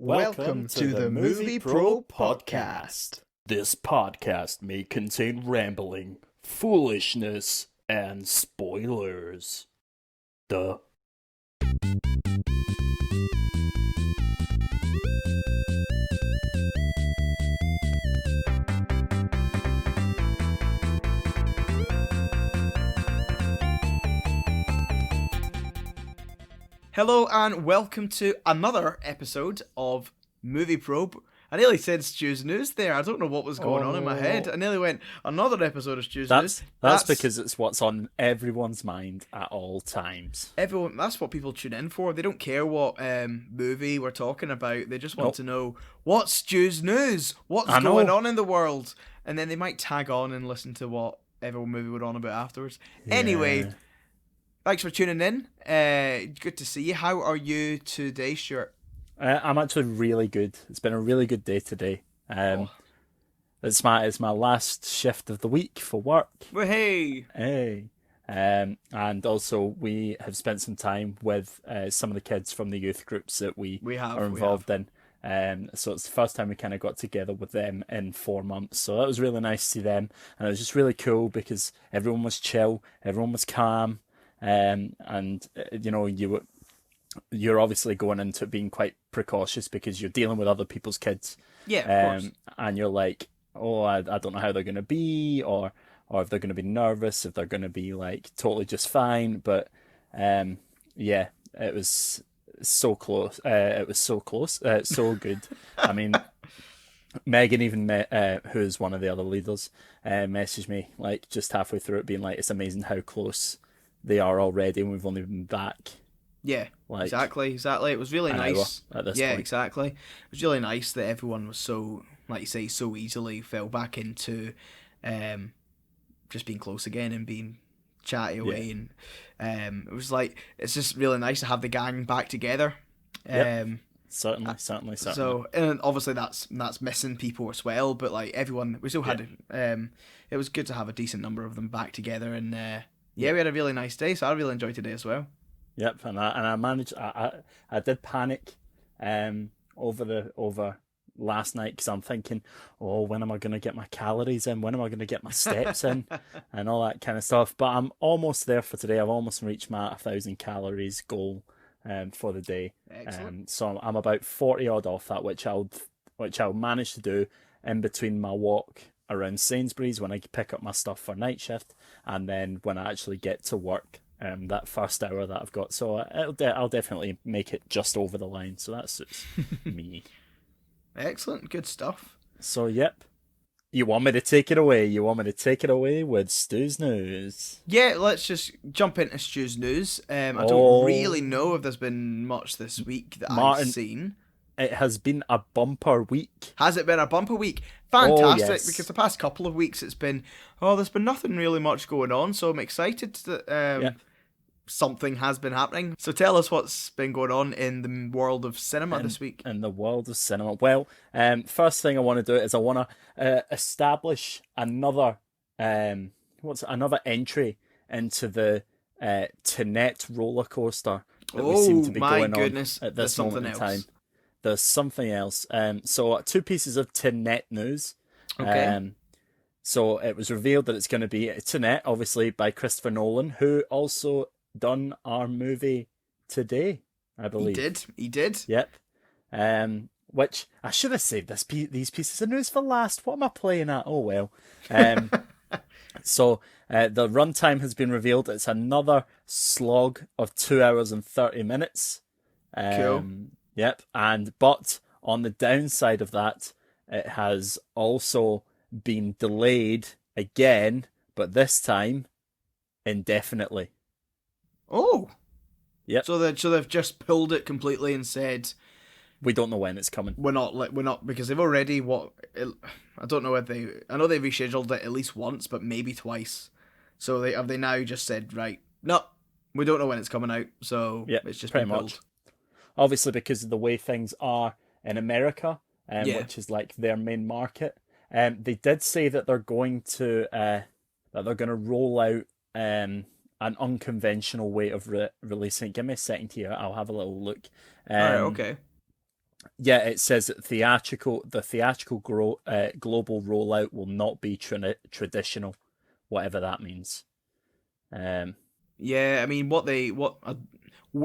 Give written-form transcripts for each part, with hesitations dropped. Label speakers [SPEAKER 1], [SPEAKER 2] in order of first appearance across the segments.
[SPEAKER 1] Welcome to the Movie Pro Podcast.
[SPEAKER 2] This podcast may contain rambling, foolishness, and spoilers. Duh.
[SPEAKER 1] Hello and welcome to another episode of Movie Probe. I nearly said Stu's News there. I don't know what was going on in my head. I nearly went, another episode of Stu's News.
[SPEAKER 2] That's because it's what's on everyone's mind at all times.
[SPEAKER 1] Everyone, that's what people tune in for. They don't care what movie we're talking about. They just want to know, what's Stu's News? What's going on in the world? And then they might tag on and listen to what every movie we're on about afterwards. Yeah. Anyway, thanks for tuning in. Good to see you. How are you today, Stuart?
[SPEAKER 2] I'm actually really good. It's been a really good day today. It's my last shift of the week for work.
[SPEAKER 1] Well, hey.
[SPEAKER 2] And also we have spent some time with some of the kids from the youth groups that we are involved in. So it's the first time we kind of got together with them in 4 months. So that was really nice to see them. And it was just really cool because everyone was chill, everyone was calm. And you know, you're obviously going into it being quite precautious because you're dealing with other people's kids.
[SPEAKER 1] Yeah, of course.
[SPEAKER 2] And you're like, I don't know how they're going to be, or if they're going to be nervous, if they're going to be like totally just fine. But yeah, it was so close. It was so close. So good. I mean, Megan even who is one of the other leaders, messaged me like just halfway through it, being like, it's amazing how close they are already, and we've only been back.
[SPEAKER 1] Yeah, like, exactly. It was really nice.
[SPEAKER 2] At this point.
[SPEAKER 1] Exactly. It was really nice that everyone was so, like you say, so easily fell back into just being close again and being chatty away. Yeah. And it was like, it's just really nice to have the gang back together.
[SPEAKER 2] Certainly.
[SPEAKER 1] So, and obviously that's missing people as well, but like everyone, we still had it was good to have a decent number of them back together, and we had a really nice day, so I really enjoyed today as well.
[SPEAKER 2] Yep, and I managed. I did panic over last night because I'm thinking, when am I going to get my calories in? When am I going to get my steps in? And all that kind of stuff. But I'm almost there for today. I've almost reached my 1,000 calories goal for the day.
[SPEAKER 1] Excellent.
[SPEAKER 2] So I'm about 40 odd off that, which I'll manage to do in between my walk around Sainsbury's when I pick up my stuff for night shift, and then when I actually get to work. That first hour that I've got, so I'll definitely make it just over the line. So that's me.
[SPEAKER 1] Excellent, good stuff.
[SPEAKER 2] So yep, you want me to take it away? You want me to take it away with Stu's News?
[SPEAKER 1] Yeah, let's just jump into Stu's News. I don't really know if there's been much this week that I've seen.
[SPEAKER 2] It has been a bumper week.
[SPEAKER 1] Has it been a bumper week? Fantastic, yes. Because the past couple of weeks it's been, there's been nothing really much going on, so I'm excited that something has been happening. So tell us what's been going on in the world of cinema this week.
[SPEAKER 2] In the world of cinema. Well, first thing I want to do is I want to establish another entry into the Tenet roller coaster that we seem to be going on at this moment in time. There's something else. So 2 pieces of Tenet news.
[SPEAKER 1] Okay.
[SPEAKER 2] So it was revealed that it's going to be Tenet, obviously by Christopher Nolan, who also done our movie today, I believe.
[SPEAKER 1] He did.
[SPEAKER 2] Yep. Which I should have saved these pieces of news for last. What am I playing at? Oh well. So the runtime has been revealed. It's another slog of 2 hours and 30 minutes.
[SPEAKER 1] Cool.
[SPEAKER 2] Yep. But on the downside of that, it has also been delayed again, but this time indefinitely.
[SPEAKER 1] Oh.
[SPEAKER 2] Yep.
[SPEAKER 1] So they've just pulled it completely and said,
[SPEAKER 2] we don't know when it's coming.
[SPEAKER 1] We're not because they've already I don't know if I know they rescheduled it at least once, but maybe twice. So they now just said, right, no, we don't know when it's coming out. So it's just
[SPEAKER 2] pretty
[SPEAKER 1] been pulled.
[SPEAKER 2] much. Obviously, because of the way things are in America, which is like their main market. They did say that they're going to roll out an unconventional way of releasing. Give me a second here. I'll have a little look.
[SPEAKER 1] All right, okay.
[SPEAKER 2] Yeah, it says that the theatrical global rollout will not be traditional, whatever that means.
[SPEAKER 1] Yeah, I mean,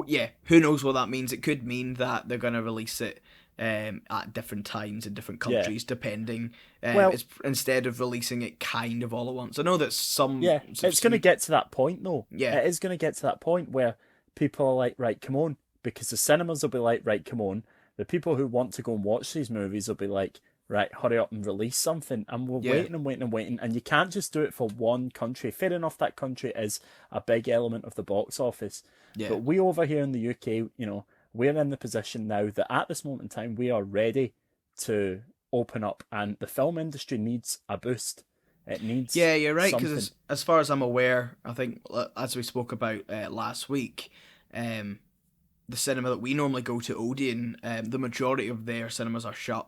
[SPEAKER 1] yeah, who knows what that means? It could mean that they're going to release it at different times in different
[SPEAKER 2] Yeah.
[SPEAKER 1] countries, depending.
[SPEAKER 2] Well,
[SPEAKER 1] It's instead of releasing it kind of all at once. I know that some.
[SPEAKER 2] yeah, it's going to get to that point, though.
[SPEAKER 1] Yeah.
[SPEAKER 2] It is going to get to that point where people are like, right, come on, because the cinemas will be like, right, come on. The people who want to go and watch these movies will be like, right, hurry up and release something. And we're waiting and waiting and waiting. And you can't just do it for one country. Fair enough, that country is a big element of the box office.
[SPEAKER 1] Yeah.
[SPEAKER 2] But we over here in the UK, we're in the position now that at this moment in time, we are ready to open up. And the film industry needs a boost. It needs
[SPEAKER 1] you're right, because as far as I'm aware, I think, as we spoke about last week, the cinema that we normally go to, Odeon, the majority of their cinemas are shut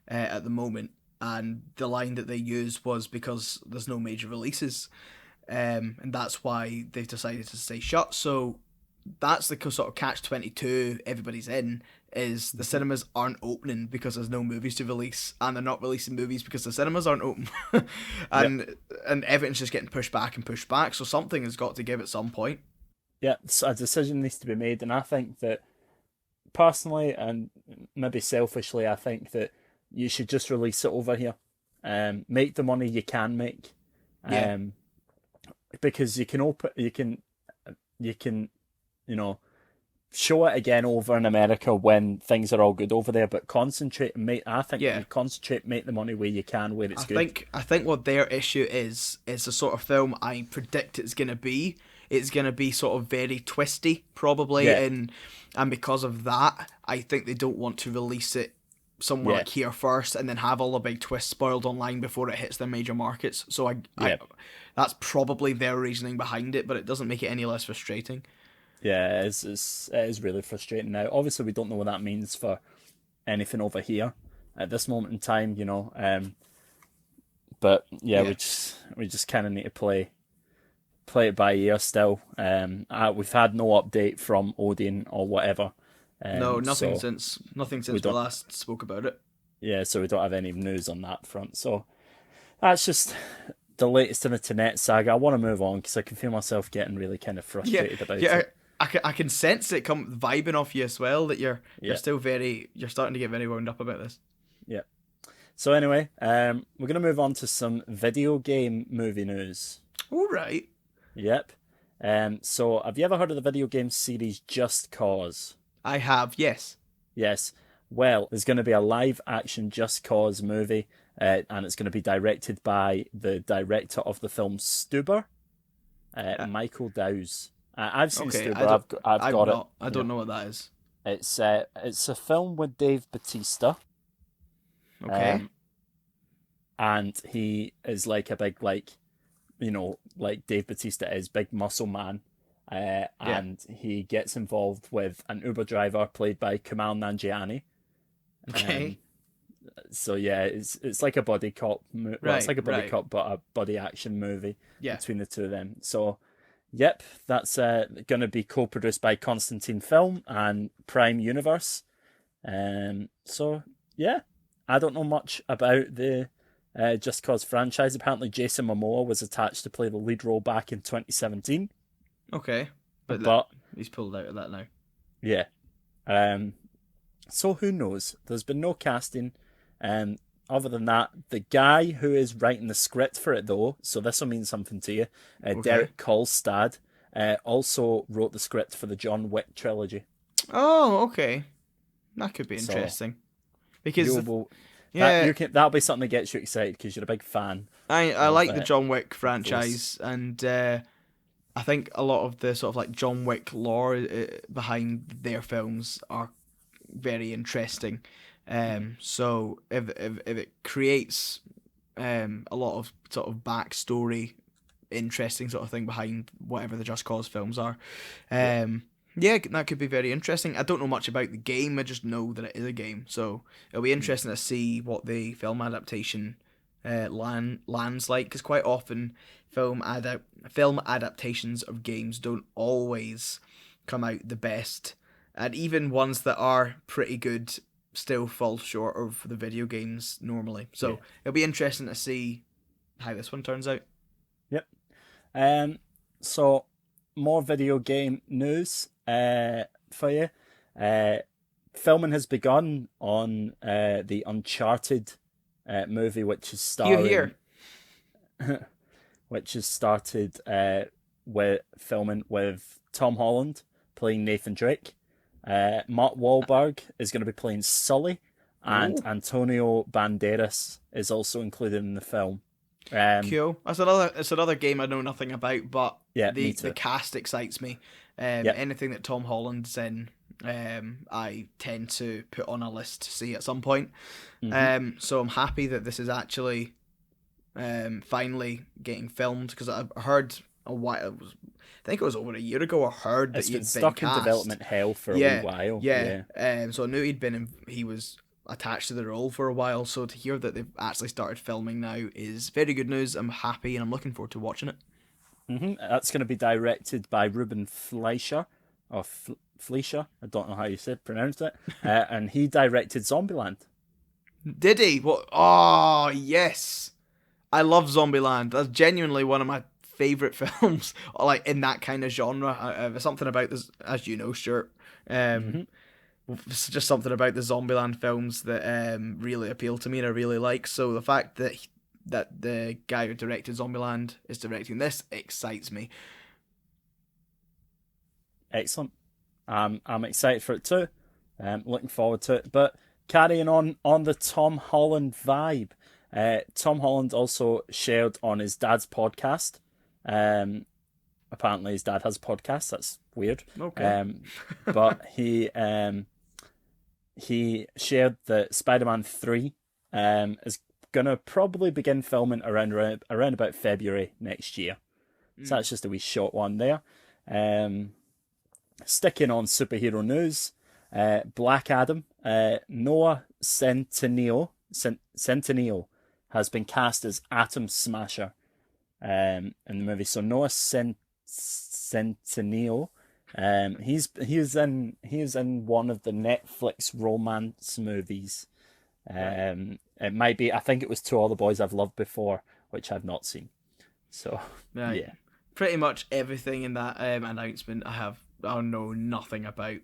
[SPEAKER 1] at the moment, and the line that they used was because there's no major releases, and that's why they've decided to stay shut. So that's the sort of catch-22 everybody's in, is the cinemas aren't opening because there's no movies to release, and they're not releasing movies because the cinemas aren't open. and everything's just getting pushed back and pushed back, so something has got to give at some point.
[SPEAKER 2] Yeah, so a decision needs to be made, and I think that personally and maybe selfishly, I think that you should just release it over here. Make the money you can make. Because you can show it again over in America when things are all good over there, but concentrate and make the money where you can, where it's good.
[SPEAKER 1] I think what their issue is the sort of film I predict it's gonna be. It's gonna be sort of very twisty, probably, and because of that, I think they don't want to release it somewhere like here first, and then have all the big twists spoiled online before it hits their major markets. So I that's probably their reasoning behind it, but it doesn't make it any less frustrating.
[SPEAKER 2] Yeah, it is really frustrating now. Obviously, we don't know what that means for anything over here at this moment in time, But we just kind of need to play it by ear still. We've had no update from Odeon or whatever.
[SPEAKER 1] Nothing since we last spoke about it.
[SPEAKER 2] Yeah, so we don't have any news on that front. So that's just the latest in the Tenet saga. I want to move on because I can feel myself getting really kind of frustrated about it.
[SPEAKER 1] I can sense it come vibing off you as well, that you're starting to get very wound up about this.
[SPEAKER 2] Yeah. So anyway, we're going to move on to some video game movie news.
[SPEAKER 1] All right.
[SPEAKER 2] Yep. So have you ever heard of the video game series Just Cause?
[SPEAKER 1] I have, yes.
[SPEAKER 2] Yes. Well, there's going to be a live action Just Cause movie, and it's going to be directed by the director of the film Stewart, Michael Dowse. I've seen Stewart. I've got it.
[SPEAKER 1] I don't know what that is.
[SPEAKER 2] It's a film with Dave Bautista.
[SPEAKER 1] Okay.
[SPEAKER 2] And he is like a big, like Dave Bautista is, big muscle man. And he gets involved with an Uber driver played by Kumail Nanjiani.
[SPEAKER 1] Okay.
[SPEAKER 2] So yeah, it's like a buddy cop. It's like a buddy cop, but a buddy action movie between the two of them. So, yep, that's going to be co-produced by Constantine Film and Prime Universe. So yeah, I don't know much about the Just Cause franchise. Apparently, Jason Momoa was attached to play the lead role back in 2017.
[SPEAKER 1] Okay,
[SPEAKER 2] but
[SPEAKER 1] he's pulled out of that now.
[SPEAKER 2] Yeah. So who knows? There's been no casting. Other than that, the guy who is writing the script for it, though, so this will mean something to you, Derek Kolstad, also wrote the script for the John Wick trilogy.
[SPEAKER 1] Oh, okay. That could be interesting. Because
[SPEAKER 2] that'll be something that gets you excited because you're a big fan.
[SPEAKER 1] I like the John Wick franchise, and I think a lot of the sort of like John Wick lore behind their films are very interesting. So if it creates a lot of sort of backstory, interesting sort of thing behind whatever the Just Cause films are, that could be very interesting. I don't know much about the game. I just know that it is a game. So it'll be interesting to see what the film adaptation lands like, because quite often film adaptations of games don't always come out the best, and even ones that are pretty good still falls short of the video games normally. So it'll be interesting to see how this one turns out.
[SPEAKER 2] Yep. So more video game news for you. Filming has begun on the Uncharted movie, which is starring. Which has started with filming with Tom Holland playing Nathan Drake. Mark Wahlberg is going to be playing Sully, and Antonio Banderas is also included in the film.
[SPEAKER 1] Cool. It's another game I know nothing about, but the cast excites me. Anything that Tom Holland's in, I tend to put on a list to see at some point. Mm-hmm. So I'm happy that this is actually finally getting filmed, because I heard a while. I think it was over a year ago. I heard that he'd been
[SPEAKER 2] stuck in development hell for a wee while.
[SPEAKER 1] Yeah. So I knew he was attached to the role for a while. So to hear that they've actually started filming now is very good news. I'm happy and I'm looking forward to watching it.
[SPEAKER 2] Mm-hmm. That's going to be directed by Ruben Fleischer, or Fleischer. I don't know how you pronounce it. And he directed Zombieland.
[SPEAKER 1] Did he? What? Oh yes, I love Zombieland. That's genuinely one of my favorite films, like in that kind of genre. Something about this, as you know, Stuart. It's just something about the Zombieland films that really appeal to me and I really like. So the fact that the guy who directed Zombieland is directing this excites me.
[SPEAKER 2] Excellent. I'm excited for it too. Looking forward to it. But carrying on the Tom Holland vibe, Tom Holland also shared on his dad's podcast. Apparently his dad has a podcast. That's weird.
[SPEAKER 1] Okay.
[SPEAKER 2] But he shared that Spider-Man 3 is gonna probably begin filming around about February next year. So that's just a wee short one there. Sticking on superhero news, Black Adam, Noah Centineo has been cast as Atom Smasher in the movie. So Noah Centineo, he is in one of the Netflix romance movies. It might be, I think it was To All the Boys I've Loved Before, which I've not seen. So yeah,
[SPEAKER 1] pretty much everything in that announcement I know nothing about.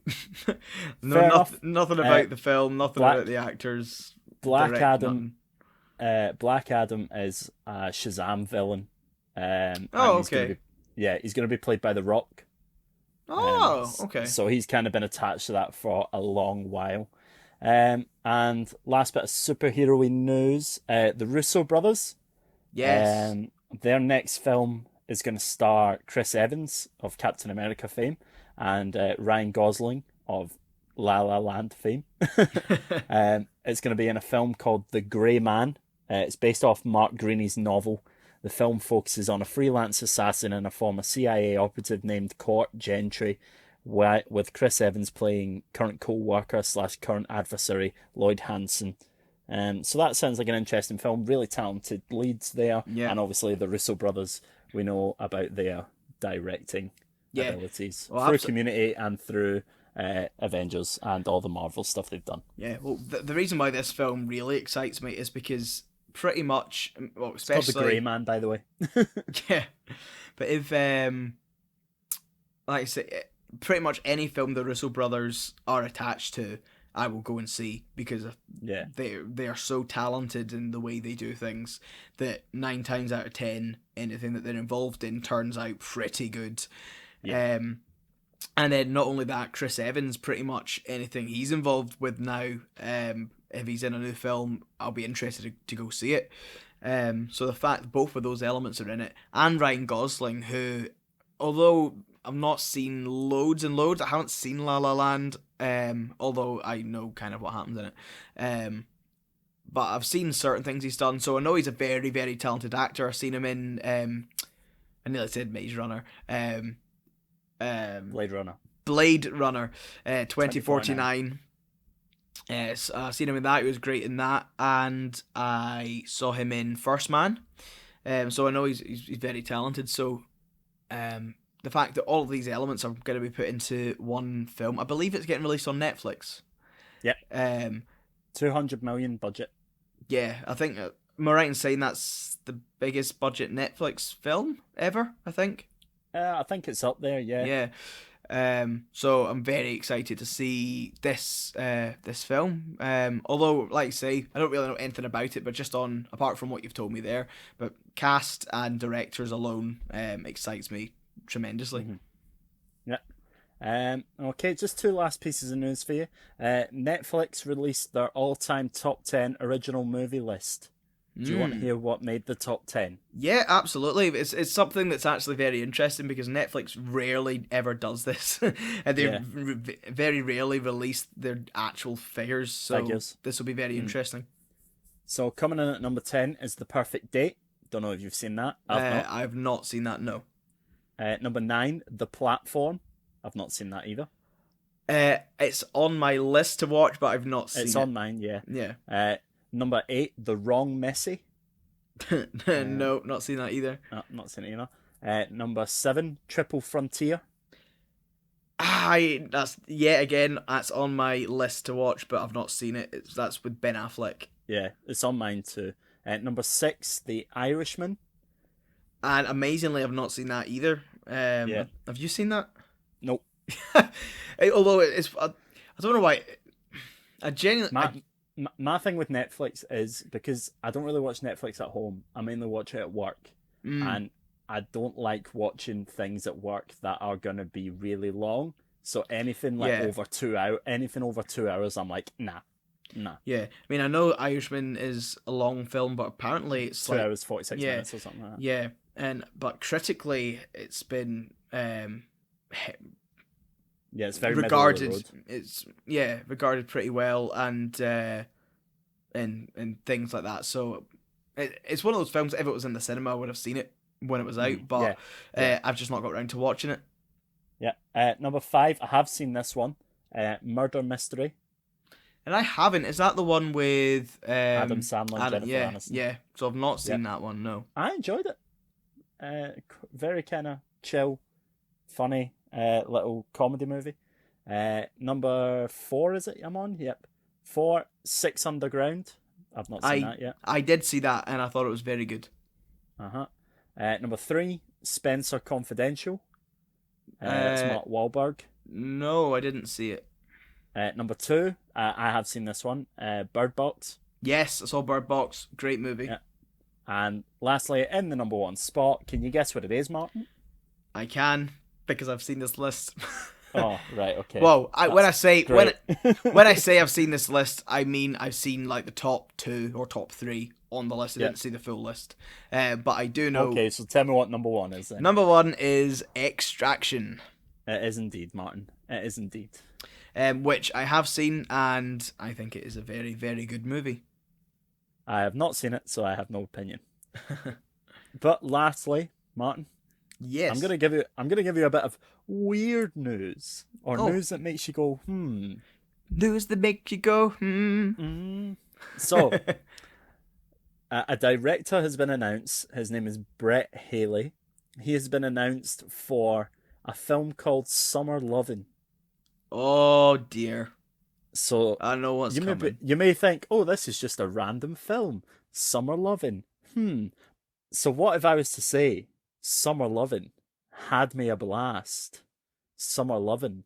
[SPEAKER 1] Nothing about the film, nothing about the actors.
[SPEAKER 2] Black Adam is a Shazam villain.
[SPEAKER 1] Okay.
[SPEAKER 2] He's going to be played by The Rock.
[SPEAKER 1] Okay.
[SPEAKER 2] So he's kind of been attached to that for a long while. And last bit of superhero-y news, the Russo brothers.
[SPEAKER 1] Yes.
[SPEAKER 2] Their next film is going to star Chris Evans of Captain America fame and Ryan Gosling of La La Land fame. It's going to be in a film called The Grey Man. It's based off Mark Greaney's novel. The film focuses on a freelance assassin and a former CIA operative named Court Gentry, with Chris Evans playing current co-worker / current adversary Lloyd Hansen. So that sounds like an interesting film. Really talented leads there. Yeah. And obviously the Russo brothers, we know about their directing abilities through Community and through Avengers and all the Marvel stuff they've done.
[SPEAKER 1] Yeah, well, the reason why this film really excites me is because pretty much, well, especially...
[SPEAKER 2] It's called The Grey Man, by the way.
[SPEAKER 1] Yeah, but if, like I say, pretty much any film the Russo brothers are attached to, I will go and see, because they are so talented in the way they do things that 9 times out of 10, anything that they're involved in turns out pretty good. Yeah. And then not only that, Chris Evans, pretty much anything he's involved with now, if he's in a new film, I'll be interested to go see it. So the fact that both of those elements are in it, and Ryan Gosling, who, although I've not seen loads and loads, I haven't seen La La Land, although I know kind of what happens in it. But I've seen certain things he's done, so I know he's a very, very talented actor. I've seen him in, I nearly said Maze Runner. Blade Runner 2049. Yes, I've seen him in that. He was great in that, and I saw him in First Man. So I know he's very talented. So the fact that all of these elements are going to be put into one film, I believe it's getting released on Netflix.
[SPEAKER 2] Yep. $200 million budget.
[SPEAKER 1] Yeah, I think, am I right in saying that's the biggest budget Netflix film ever, I think?
[SPEAKER 2] I think it's up there, yeah.
[SPEAKER 1] Yeah. So I'm very excited to see this film. Although, like I say, I don't really know anything about it, but just apart from what you've told me there, but cast and directors alone excites me tremendously.
[SPEAKER 2] Mm-hmm. Yeah. Okay, just 2 last pieces of news for you. Netflix released their all-time top 10 original movie list. Do you want to hear what made the top 10?
[SPEAKER 1] Yeah, absolutely. It's something that's actually very interesting because Netflix rarely ever does this. And they very rarely release their actual figures. So this will be very interesting.
[SPEAKER 2] So coming in at number 10 is The Perfect Date. Don't know if you've seen that.
[SPEAKER 1] I've not seen that, no.
[SPEAKER 2] Number 9, The Platform. I've not seen that either.
[SPEAKER 1] It's on my list to watch, but I've not seen it.
[SPEAKER 2] It's on mine, yeah.
[SPEAKER 1] Yeah.
[SPEAKER 2] Number 8, The Wrong Messy.
[SPEAKER 1] No, not seen that either.
[SPEAKER 2] No, not seen it either. Number 7, Triple Frontier.
[SPEAKER 1] That's on my list to watch, but I've not seen it. That's with Ben Affleck.
[SPEAKER 2] Yeah, it's on mine too. Number 6, The Irishman.
[SPEAKER 1] And amazingly, I've not seen that either. Have you seen that?
[SPEAKER 2] Nope.
[SPEAKER 1] Although I don't know why. I genuinely.
[SPEAKER 2] My thing with Netflix is because I don't really watch Netflix at home. I mainly watch it at work. And I don't like watching things at work that are going to be really long. So anything over 2 hours, I'm like, nah.
[SPEAKER 1] Yeah. I mean, I know Irishman is a long film, but apparently it's
[SPEAKER 2] 2 hours, 46 minutes or something like that.
[SPEAKER 1] Yeah. But critically, it's been
[SPEAKER 2] it's very
[SPEAKER 1] regarded. It's regarded pretty well, and things like that. So it's one of those films. If it was in the cinema, I would have seen it when it was out. But I've just not got around to watching it.
[SPEAKER 2] Yeah. Number 5, I have seen this one. Murder Mystery.
[SPEAKER 1] And I haven't. Is that the one with
[SPEAKER 2] Adam Sandler and Jennifer Aniston?
[SPEAKER 1] Yeah. So I've not seen that one. No.
[SPEAKER 2] I enjoyed it. Very kind of chill, funny little comedy movie. Number 4, is it? I'm on. Yep. 4, 6 Underground. I've not seen that yet.
[SPEAKER 1] I did see that, and I thought it was very good.
[SPEAKER 2] Number 3, Spencer Confidential. It's Mark Wahlberg.
[SPEAKER 1] No, I didn't see it.
[SPEAKER 2] Number 2, I have seen this one. Bird Box.
[SPEAKER 1] Yes, I saw Bird Box. Great movie.
[SPEAKER 2] Yeah. And lastly, in the number 1 spot, can you guess what it is, Martin?
[SPEAKER 1] I can, because I've seen this list.
[SPEAKER 2] Oh, right, okay.
[SPEAKER 1] Well, when I say I've seen this list, I mean I've seen like the top 2 or top 3 on the list. I didn't see the full list, but I do know.
[SPEAKER 2] Okay, so tell me what number 1 is then.
[SPEAKER 1] Number 1 is Extraction.
[SPEAKER 2] It is indeed, Martin. It is indeed.
[SPEAKER 1] Which I have seen, and I think it is a very, very good movie.
[SPEAKER 2] I have not seen it, so I have no opinion. But lastly, Martin.
[SPEAKER 1] Yes.
[SPEAKER 2] I'm gonna give you a bit of weird news, or news that makes you go,
[SPEAKER 1] News that makes you go,
[SPEAKER 2] So, a director has been announced. His name is Brett Haley. He has been announced for a film called Summer Lovin'.
[SPEAKER 1] Oh dear.
[SPEAKER 2] So
[SPEAKER 1] I know what's coming.
[SPEAKER 2] You may think, oh, this is just a random film. Summer Lovin'. So what if I was to say, Summer Lovin' had me a blast. Summer Lovin'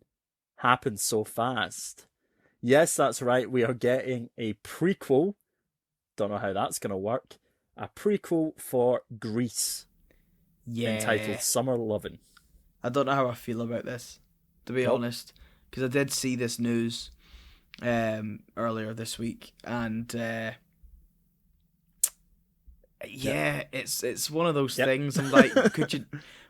[SPEAKER 2] happened so fast. Yes, that's right. We are getting a prequel. Don't know how that's going to work. A prequel for Grease. Yeah. Entitled Summer Lovin'.
[SPEAKER 1] I don't know how I feel about this, to be honest. Because I did see this news earlier this week, and it's one of those things. I'm like,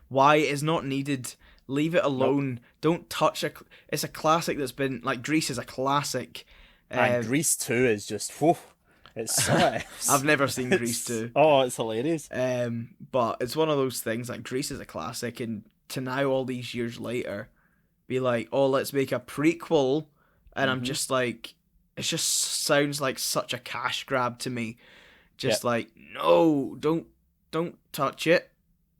[SPEAKER 1] why is not needed? Leave it alone. Don't touch it. It's a classic that's been like Grease is a classic.
[SPEAKER 2] And Grease 2 is just whew, it's so
[SPEAKER 1] I've never seen Grease 2.
[SPEAKER 2] Oh, it's hilarious.
[SPEAKER 1] But it's one of those things like Grease is a classic, and to now all these years later, be like, oh, let's make a prequel, and I'm just like, it just sounds like such a cash grab to me. Just like, no, don't touch it.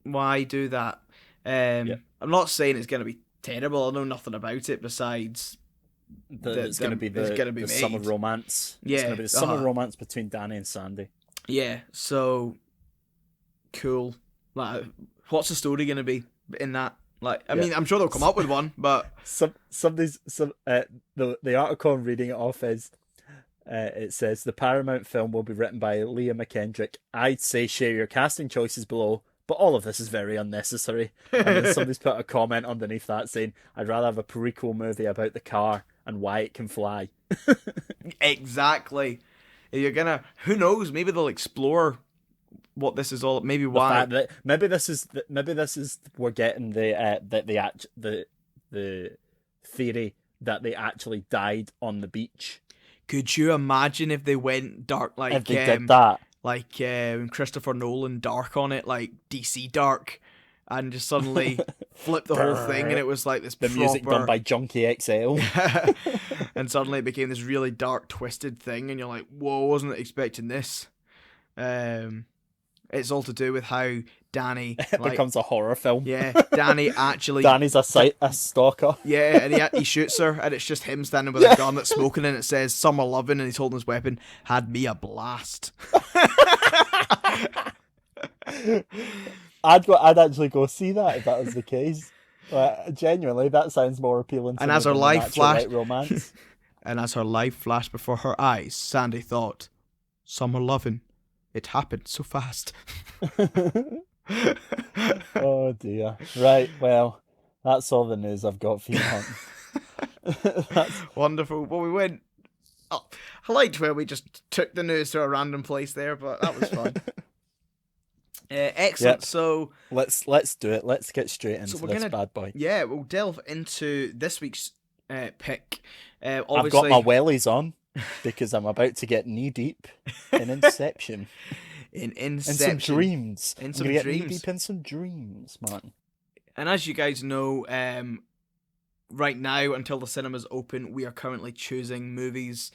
[SPEAKER 1] Why do that? I'm not saying it's going to be terrible. I know nothing about it besides
[SPEAKER 2] It's going to be the summer romance.
[SPEAKER 1] Yeah,
[SPEAKER 2] it's going to be the summer romance between Danny and Sandy.
[SPEAKER 1] Yeah, so cool. Like, what's the story going to be in that? Like, I mean, I'm sure they'll come up with one, but
[SPEAKER 2] the article I'm reading it off is. It says the Paramount film will be written by Leah McKendrick. I'd say share your casting choices below, but all of this is very unnecessary. And then somebody's put a comment underneath that saying, I'd rather have a prequel movie about the car and why it can fly.
[SPEAKER 1] Exactly. You're gonna, who knows, maybe they'll explore what this is all, maybe why.
[SPEAKER 2] Maybe this is we're getting the theory that they actually died on the beach.
[SPEAKER 1] Could you imagine if they went dark like
[SPEAKER 2] if they did that?
[SPEAKER 1] Like Christopher Nolan dark on it, like DC dark, and just suddenly flip the whole thing, and it was like this
[SPEAKER 2] music done by Junkie XL,
[SPEAKER 1] and suddenly it became this really dark, twisted thing, and you're like, "Whoa, wasn't expecting this." It's all to do with how Danny
[SPEAKER 2] becomes a horror film.
[SPEAKER 1] Yeah, Danny's
[SPEAKER 2] a stalker.
[SPEAKER 1] Yeah, and he shoots her, and it's just him standing with a gun that's smoking, and it says "Summer Lovin'," and he's holding his weapon. Had me a blast.
[SPEAKER 2] I'd actually go see that if that was the case. Genuinely, that sounds more appealing to
[SPEAKER 1] me.
[SPEAKER 2] As her life flashed, romance.
[SPEAKER 1] And as her life flashed before her eyes, Sandy thought, "Summer lovin'. It happened so fast."
[SPEAKER 2] Oh dear. Right, well, that's all the news I've got for you, Hunt.
[SPEAKER 1] That's wonderful. Well, we went... Oh, I liked where we just took the news to a random place there, but that was fun. Excellent. Yep. So
[SPEAKER 2] let's do it. Let's get straight into this bad boy.
[SPEAKER 1] Yeah, we'll delve into this week's pick. Obviously,
[SPEAKER 2] I've got my wellies on because I'm about to get knee deep in Inception.
[SPEAKER 1] In
[SPEAKER 2] some dreams.
[SPEAKER 1] In some dreams.
[SPEAKER 2] Knee deep in some dreams, man.
[SPEAKER 1] And as you guys know, right now until the cinemas open, we are currently choosing movies,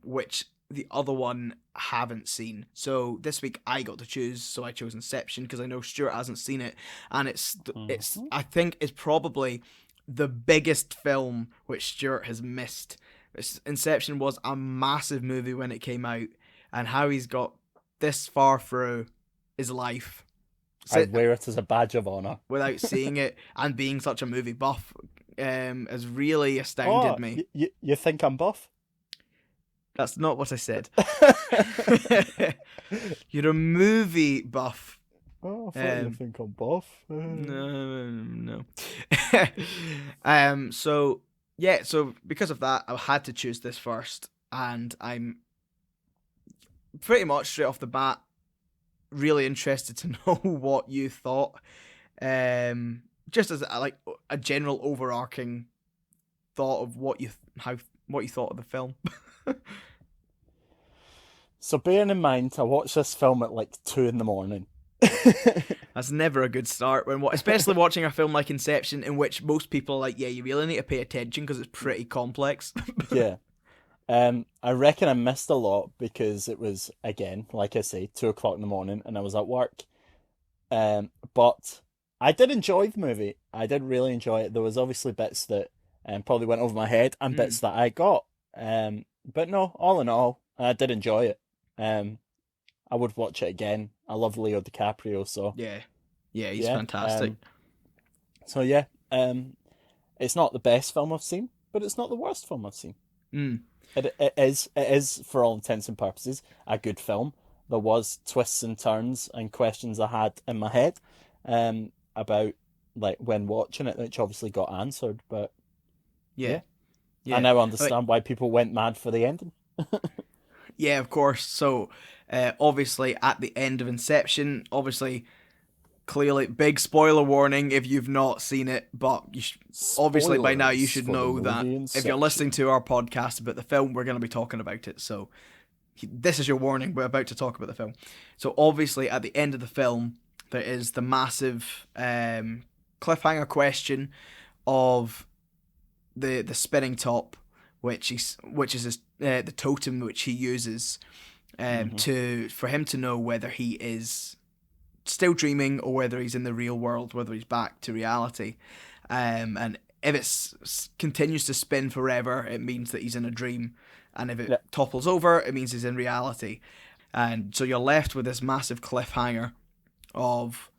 [SPEAKER 1] which the other one haven't seen. So this week I got to choose, so I chose Inception because I know Stewart hasn't seen it, and it's I think it's probably the biggest film which Stewart has missed. Inception was a massive movie when it came out, and how he's got this far through his life,
[SPEAKER 2] I'd wear it as a badge of honor
[SPEAKER 1] without seeing it, and being such a movie buff has really astounded me.
[SPEAKER 2] You think I'm buff?
[SPEAKER 1] That's not what I said. You're a movie buff.
[SPEAKER 2] Oh, I thought you think I'm buff.
[SPEAKER 1] No. So because of that, I had to choose this first, and I'm pretty much straight off the bat really interested to know what you thought. Just as a general overarching thought of what you thought of the film.
[SPEAKER 2] So bearing in mind, I watched this film at 2 a.m.
[SPEAKER 1] That's never a good start especially watching a film like Inception, in which most people are like, yeah, you really need to pay attention because it's pretty complex.
[SPEAKER 2] Yeah. I reckon I missed a lot because it was, again, like I say, 2 a.m. and I was at work. But I did enjoy the movie. I did really enjoy it. There was obviously bits that probably went over my head and bits that I got. But no, all in all, I did enjoy it. I would watch it again. I love Leo DiCaprio, so
[SPEAKER 1] yeah, he's fantastic.
[SPEAKER 2] So yeah, it's not the best film I've seen, but it's not the worst film I've seen. It is for all intents and purposes a good film. There was twists and turns and questions I had in my head about when watching it, which obviously got answered. But yeah. I now understand why people went mad for the ending.
[SPEAKER 1] Yeah, of course. So obviously at the end of Inception, clearly big spoiler warning if you've not seen it, but obviously by now you should know that Inception. If you're listening to our podcast about the film, we're going to be talking about it. So this is your warning. We're about to talk about the film. So obviously at the end of the film, there is the massive cliffhanger question of the spinning top, which is the totem which he uses for him to know whether he is still dreaming or whether he's in the real world, whether he's back to reality. And if it continues to spin forever, it means that he's in a dream, and if it topples over, it means he's in reality. And so you're left with this massive cliffhanger of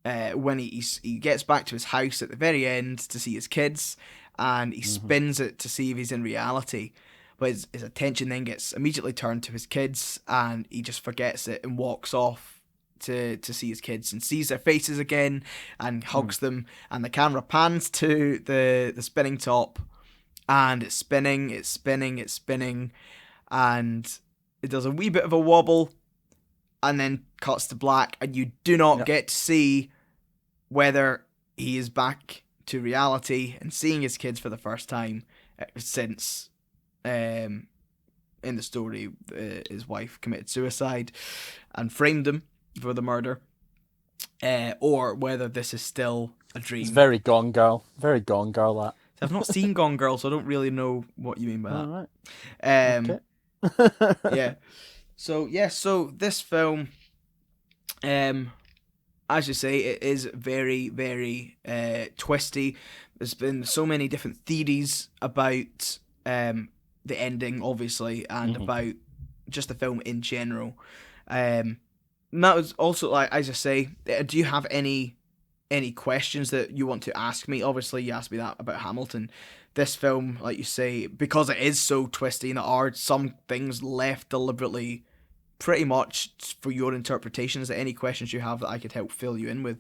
[SPEAKER 1] when he gets back to his house at the very end to see his kids, and he spins it to see if he's in reality. But his attention then gets immediately turned to his kids, and he just forgets it and walks off to see his kids and sees their faces again and hugs them. And the camera pans to the spinning top, and it's spinning, and it does a wee bit of a wobble, and then cuts to black, and you do not get to see whether he is back to reality and seeing his kids for the first time since in the story his wife committed suicide and framed him for the murder, or whether this is still a dream.
[SPEAKER 2] It's very Gone Girl. Very Gone Girl, that.
[SPEAKER 1] I've not seen Gone Girl, so I don't really know what you mean by that.
[SPEAKER 2] All right.
[SPEAKER 1] Okay. So this film, as you say, it is very, very twisty. There's been so many different theories about the ending, obviously, and about just the film in general. And that was also, like, as I say, do you have any questions that you want to ask me? Obviously, you asked me that about Hamilton. This film, like you say, because it is so twisty, and there are some things left deliberately pretty much for your interpretation. Is there any questions you have that I could help fill you in with?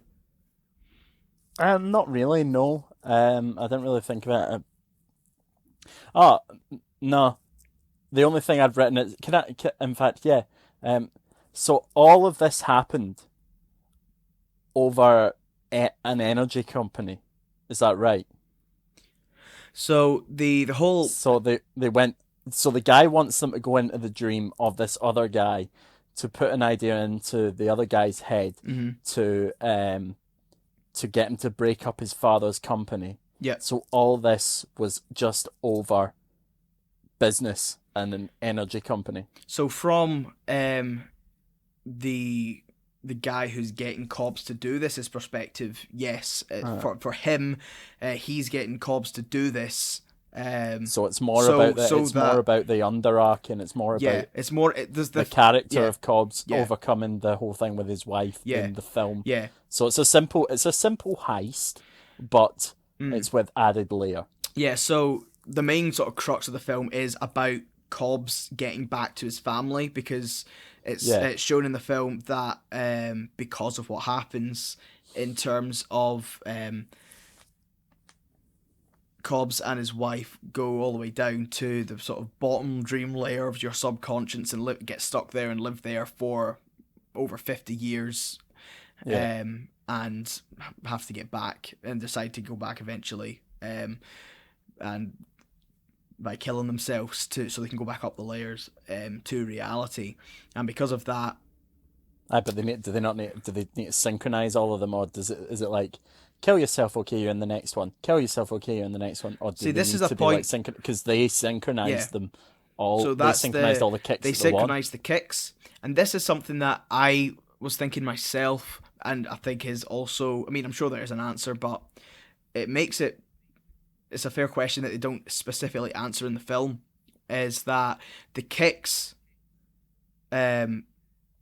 [SPEAKER 2] Not really, no. I didn't really think about it. Oh, no. The only thing I'd written is, so all of this happened over an energy company. Is that right?
[SPEAKER 1] So the whole...
[SPEAKER 2] So they went... So the guy wants them to go into the dream of this other guy to put an idea into the other guy's head to get him to break up his father's company.
[SPEAKER 1] Yeah.
[SPEAKER 2] So all this was just over business and an energy company.
[SPEAKER 1] So from the guy who's getting Cobbs to do this, his perspective, yes. For him, he's getting Cobbs to do this.
[SPEAKER 2] So it's more about the underarching. It's more about the character of Cobbs overcoming the whole thing with his wife in the film.
[SPEAKER 1] Yeah.
[SPEAKER 2] So it's a simple heist, but it's with added layer.
[SPEAKER 1] Yeah. So the main sort of crux of the film is about Cobbs getting back to his family, because it's shown in the film that because of what happens in terms of Cobbs and his wife go all the way down to the sort of bottom dream layer of your subconscious and get stuck there and live there for over 50 years, and have to get back and decide to go back eventually, and by killing themselves so they can go back up the layers to reality. And because of that,
[SPEAKER 2] but do they need to synchronize all of them, or is it like, kill yourself, okay, you're in the next one. Kill yourself, okay, you're in the next one. Or do
[SPEAKER 1] this is a point,
[SPEAKER 2] because they synchronized them all.
[SPEAKER 1] So
[SPEAKER 2] they synchronized all the kicks.
[SPEAKER 1] They synchronized the kicks, and this is something that I was thinking myself, and I think is also. I mean, I'm sure there is an answer, but it makes it. It's a fair question that they don't specifically answer in the film. Is that the kicks are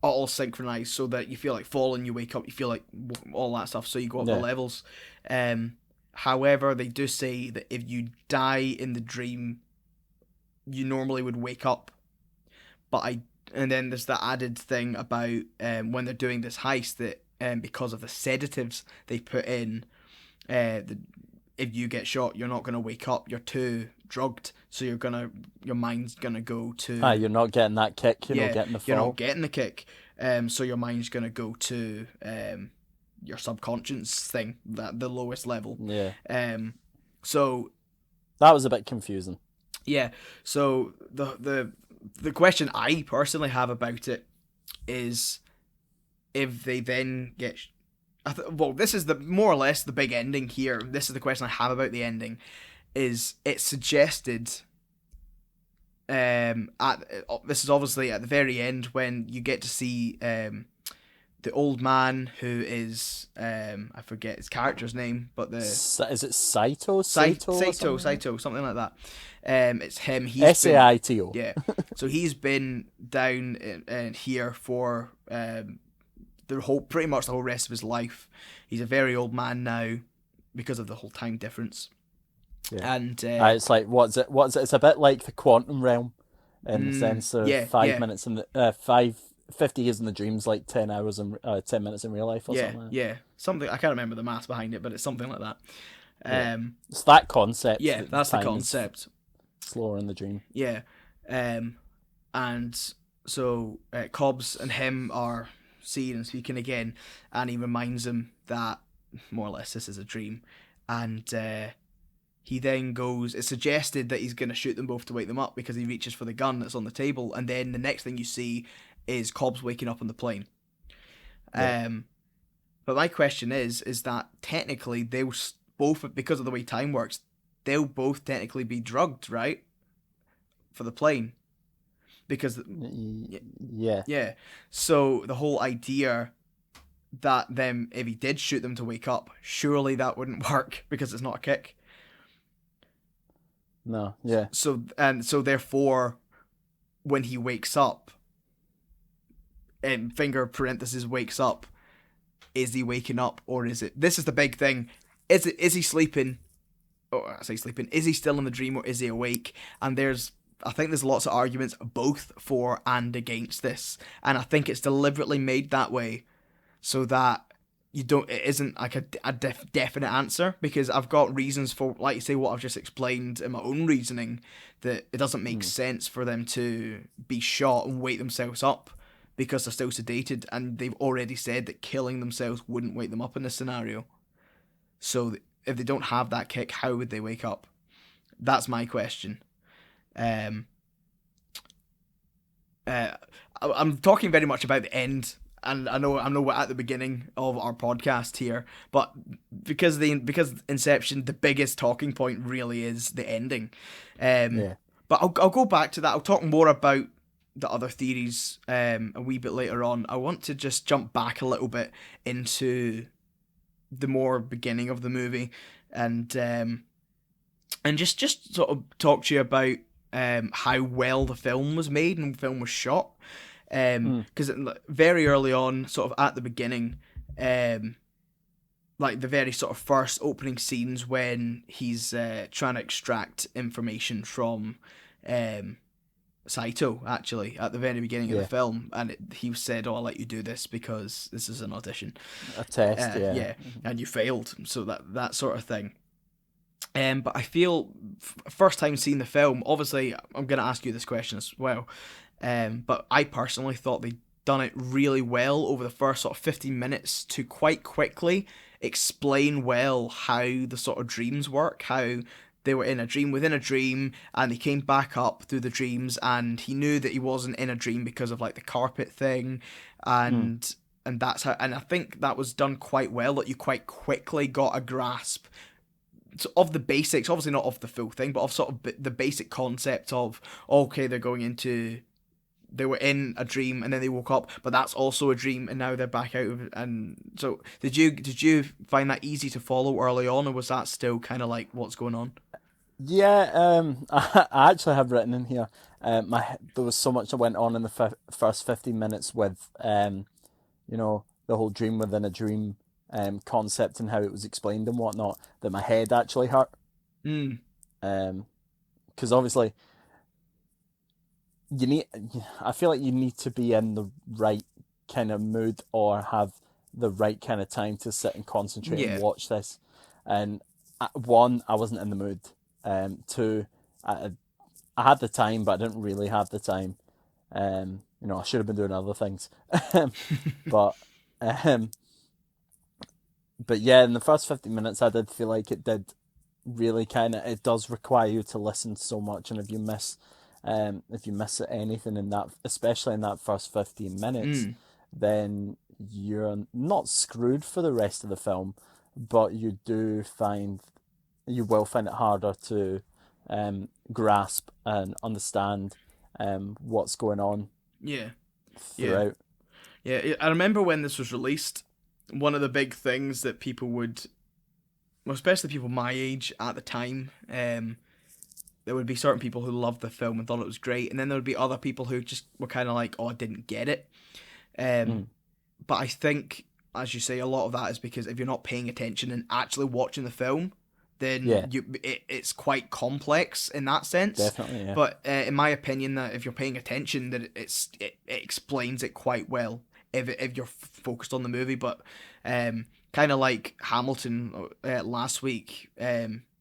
[SPEAKER 1] all synchronized, so that you feel like falling, you wake up, you feel like all that stuff, so you go up the levels. However, they do say that if you die in the dream, you normally would wake up. And then there's that added thing about when they're doing this heist that because of the sedatives they put in, if you get shot, you're not going to wake up. You're too drugged, so your mind's gonna go to.
[SPEAKER 2] You're not getting that kick. You're not getting the fall.
[SPEAKER 1] You're not getting the kick. So your mind's gonna go to your subconscious thing, the lowest level.
[SPEAKER 2] Yeah.
[SPEAKER 1] So
[SPEAKER 2] that was a bit confusing.
[SPEAKER 1] Yeah. So the question I personally have about it is if they then get. This is more or less the big ending here. This is the question I have about the ending. Is it suggested? This is obviously at the very end when you get to see old man who is I forget his character's name, but
[SPEAKER 2] is it Saito? Saito,
[SPEAKER 1] something like that. It's him.
[SPEAKER 2] Saito.
[SPEAKER 1] Yeah. So he's been down in here for pretty much the whole rest of his life. He's a very old man now because of the whole time difference.
[SPEAKER 2] Yeah.
[SPEAKER 1] And
[SPEAKER 2] it's like what's it? It's a bit like the quantum realm in the sense of 5 minutes in the 50 years in the dreams, like 10 hours and 10 minutes in real life or something.
[SPEAKER 1] Yeah, something. I can't remember the maths behind it, but it's something like that.
[SPEAKER 2] It's that concept.
[SPEAKER 1] Yeah, that's the concept.
[SPEAKER 2] Slower in the dream.
[SPEAKER 1] Yeah, and so Cobbs and him are seeing and speaking again, and he reminds him that more or less this is a dream, and he then goes. It's suggested that he's going to shoot them both to wake them up because he reaches for the gun that's on the table, and then the next thing you see is Cobbs waking up on the plane. Yeah. But my question is that technically they'll both, because of the way time works, they'll both technically be drugged, right? For the plane. Because...
[SPEAKER 2] Yeah.
[SPEAKER 1] Yeah. So the whole idea that if he did shoot them to wake up, surely that wouldn't work because it's not a kick.
[SPEAKER 2] No, yeah.
[SPEAKER 1] So therefore, when he wakes up, finger parenthesis wakes up, is he waking up or is it? This is the big thing. Is he sleeping? Oh, I say sleeping. Is he still in the dream or is he awake? And I think there's lots of arguments both for and against this, and I think it's deliberately made that way so that it isn't like a definite answer, because I've got reasons for, like you say, what I've just explained in my own reasoning, that it doesn't make sense for them to be shot and wake themselves up because they're still sedated, and they've already said that killing themselves wouldn't wake them up in this scenario. So if they don't have that kick, how would they wake up? That's my question. I'm talking very much about the end, and I know we're at the beginning of our podcast here, but because Inception, the biggest talking point really is the ending. But I'll go back to that. I'll talk more about the other theories a wee bit later on. I want to just jump back a little bit into the more beginning of the movie, and just sort of talk to you about how well the film was made and the film was shot. Because very early on, sort of at the beginning, like the very sort of first opening scenes when he's trying to extract information from Saito, actually, at the very beginning of the film, and he said, "Oh, I'll let you do this because this is an audition,
[SPEAKER 2] a test,
[SPEAKER 1] and you failed," so that sort of thing. But I feel first time seeing the film, obviously, I'm going to ask you this question as well. But I personally thought they'd done it really well over the first sort of 15 minutes to quite quickly explain well how the sort of dreams work, how they were in a dream within a dream, and they came back up through the dreams, and he knew that he wasn't in a dream because of like the carpet thing, and that's how, and I think that was done quite well, that you quite quickly got a grasp of the basics, obviously not of the full thing, but of sort of the basic concept of, okay, they were in a dream and then they woke up, but that's also a dream and now they're back out of it. And so did you find that easy to follow early on, or was that still kind of like what's going on?
[SPEAKER 2] Yeah, I actually have written in here, there was so much that went on in the first 15 minutes with the whole dream within a dream concept and how it was explained and whatnot, that my head actually hurt. Because obviously I feel like you need to be in the right kind of mood or have the right kind of time to sit and concentrate and watch this. And one, I wasn't in the mood. Two, I had the time, but I didn't really have the time. I should have been doing other things. But yeah, in the first 15 minutes, I did feel like it did really it does require you to listen so much, and if you miss anything in that, especially in that first 15 minutes, then you're not screwed for the rest of the film, but you will find it harder to grasp and understand what's going on.
[SPEAKER 1] Yeah.
[SPEAKER 2] Throughout.
[SPEAKER 1] Yeah, I remember when this was released, one of the big things that people would, well, especially people my age at the time, there would be certain people who loved the film and thought it was great, and then there would be other people who just were kind of like, oh, I didn't get it. But I think, as you say, a lot of that is because if you're not paying attention and actually watching the film, then it's quite complex in that sense.
[SPEAKER 2] Definitely, yeah.
[SPEAKER 1] But in my opinion, that if you're paying attention, that it explains it quite well if you're focused on the movie. But kind of like Hamilton last week,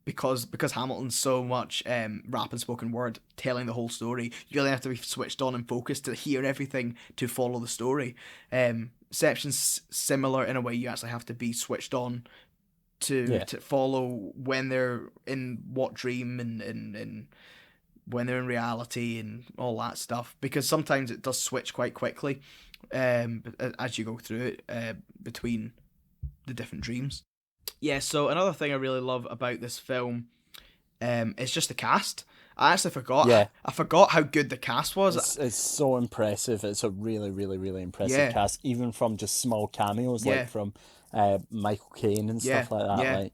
[SPEAKER 1] because Hamilton's so much rap and spoken word telling the whole story, you really have to be switched on and focused to hear everything to follow the story. Inception's similar in a way. You actually have to be switched on to follow when they're in what dream and when they're in reality and all that stuff, because sometimes it does switch quite quickly as you go through it between the different dreams. Yeah, so another thing I really love about this film is just the cast. I actually forgot.
[SPEAKER 2] Yeah.
[SPEAKER 1] I forgot how good the cast was.
[SPEAKER 2] It's so impressive. It's a really, really, really impressive cast, even from just small cameos, like from Michael Caine and stuff like that.
[SPEAKER 1] Yeah.
[SPEAKER 2] Like,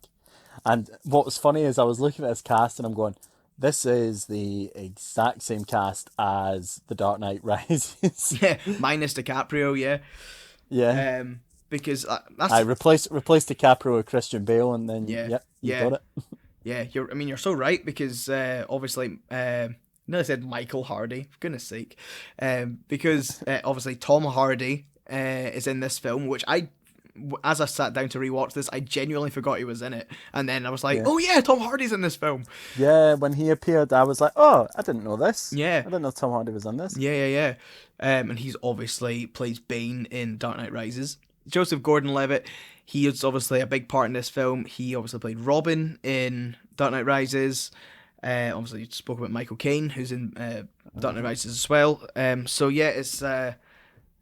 [SPEAKER 2] and what was funny is I was looking at this cast and I'm going, this is the exact same cast as The Dark Knight Rises.
[SPEAKER 1] Yeah, minus DiCaprio. Yeah.
[SPEAKER 2] Yeah.
[SPEAKER 1] Because that's
[SPEAKER 2] I replaced DiCaprio with Christian Bale, and then you got it.
[SPEAKER 1] Yeah, you're so right, because obviously, no, I said Michael Hardy, for goodness sake, because obviously Tom Hardy is in this film, which as I sat down to rewatch this, I genuinely forgot he was in it, and then I was like, oh yeah, Tom Hardy's in this film.
[SPEAKER 2] Yeah, when he appeared, I was like, oh, I didn't know this.
[SPEAKER 1] Yeah,
[SPEAKER 2] I didn't know Tom Hardy was in this.
[SPEAKER 1] Yeah. And he's obviously plays Bane in Dark Knight Rises. Joseph Gordon-Levitt, he is obviously a big part in this film. He obviously played Robin in Dark Knight Rises. Obviously, you spoke about Michael Caine, who's in Dark Knight Rises as well. So yeah, it's
[SPEAKER 2] and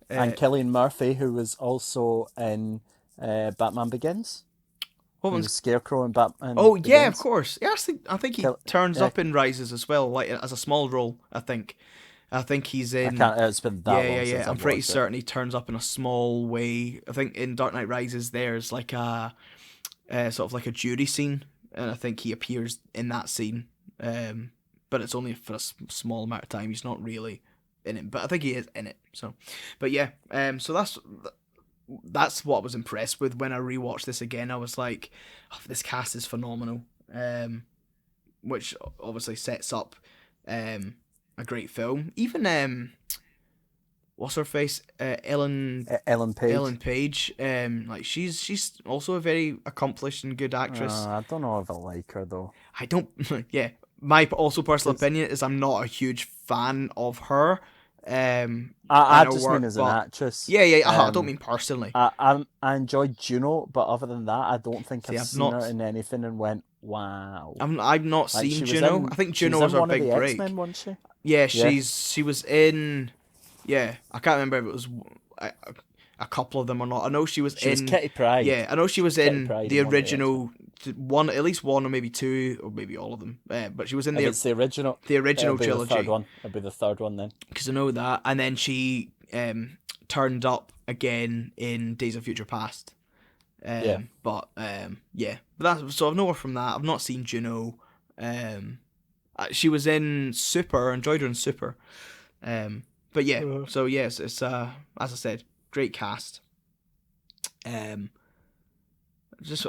[SPEAKER 2] Cillian Murphy, who was also in Batman Begins. What was Scarecrow in Batman?
[SPEAKER 1] Oh
[SPEAKER 2] Begins.
[SPEAKER 1] Yeah, of course. Yeah, I think he turns up in Rises as well, like as a small role. I think he's in.
[SPEAKER 2] It's been that long
[SPEAKER 1] since I'm pretty certain he turns up in a small way. I think in Dark Knight Rises there's like a sort of like a jury scene, and I think he appears in that scene. But it's only for a small amount of time. He's not really in it, but I think he is in it. So, but yeah. So that's what I was impressed with when I rewatched this again. I was like, oh, this cast is phenomenal. Which obviously sets up a great film. Even what's her face? Ellen
[SPEAKER 2] Page.
[SPEAKER 1] Ellen Page. Like she's also a very accomplished and good actress.
[SPEAKER 2] I don't know if I like her though.
[SPEAKER 1] I don't. Yeah, my also personal opinion is I'm not a huge fan of her.
[SPEAKER 2] I just mean as an actress.
[SPEAKER 1] Yeah. I don't mean personally.
[SPEAKER 2] I enjoyed Juno, but other than that, I don't think I've seen her in anything and went, wow.
[SPEAKER 1] I've not seen Juno. I think Juno was her big break.
[SPEAKER 2] X-Men, wasn't she?
[SPEAKER 1] Yeah, she was in. Yeah, I can't remember if it was a couple of them or not. I know she was in.
[SPEAKER 2] She was Kitty Pryde.
[SPEAKER 1] Yeah, I know she was in the original one, at least one or maybe two or maybe all of them. But she was in
[SPEAKER 2] it's the original.
[SPEAKER 1] The original trilogy.
[SPEAKER 2] The third one. It'll be the third one then.
[SPEAKER 1] Because I know that, and then she turned up again in Days of Future Past. But that's so I've known her from that. I've not seen Juno. She was in Super. I enjoyed her in Super. But yeah, so yes, it's as I said, great cast. I'm just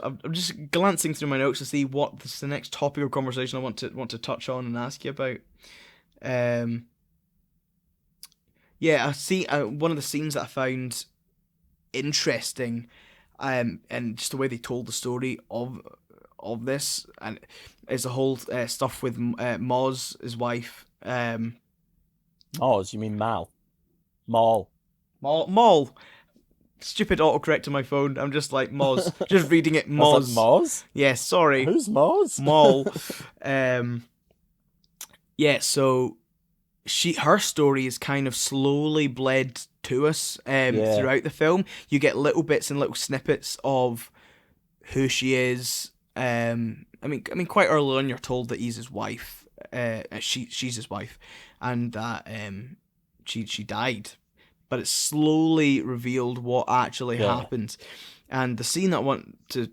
[SPEAKER 1] glancing through my notes to see what's the next topic of conversation I want to touch on and ask you about. I see one of the scenes that I found interesting, and just the way they told the story of this, and is the whole stuff with Moz, his wife.
[SPEAKER 2] Moz, you mean Mal? Mal.
[SPEAKER 1] Stupid autocorrect on my phone. I'm just like Moz. Just reading it Moz.
[SPEAKER 2] Moz?
[SPEAKER 1] Yeah, sorry.
[SPEAKER 2] Who's Moz?
[SPEAKER 1] Mall. So her story is kind of slowly bled to us throughout the film. You get little bits and little snippets of who she is. I mean, quite early on, you're told that he's his wife. She's his wife, and that she died but it slowly revealed what actually happened. And the scene that I want to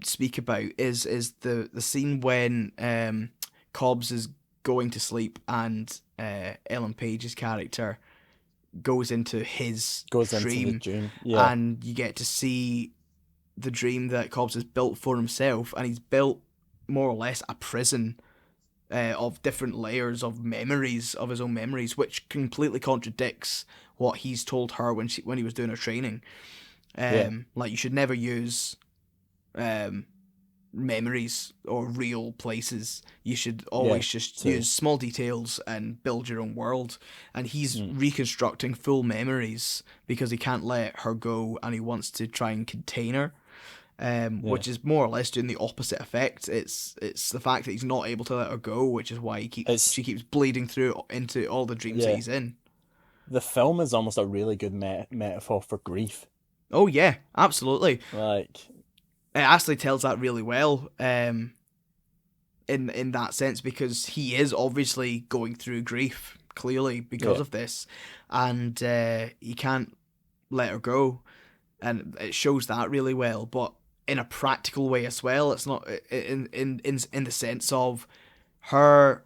[SPEAKER 1] speak about is the scene when Cobbs is going to sleep and Ellen Page's character goes into his dream, and you get to see the dream that Cobbs has built for himself, and he's built more or less a prison of different layers of memories, of his own memories, which completely contradicts what he's told her when he was doing her training. Like, you should never use memories or real places. You should always use small details and build your own world. And he's reconstructing full memories because he can't let her go, and he wants to try and contain her. Which is more or less doing the opposite effect. It's the fact that he's not able to let her go, which is why she keeps bleeding through into all the dreams that he's in.
[SPEAKER 2] The film is almost a really good metaphor for grief.
[SPEAKER 1] Oh yeah, absolutely.
[SPEAKER 2] Like,
[SPEAKER 1] it actually tells that really well. In that sense, because he is obviously going through grief, clearly, because of this, and he can't let her go, and it shows that really well. But in a practical way as well. It's not in the sense of her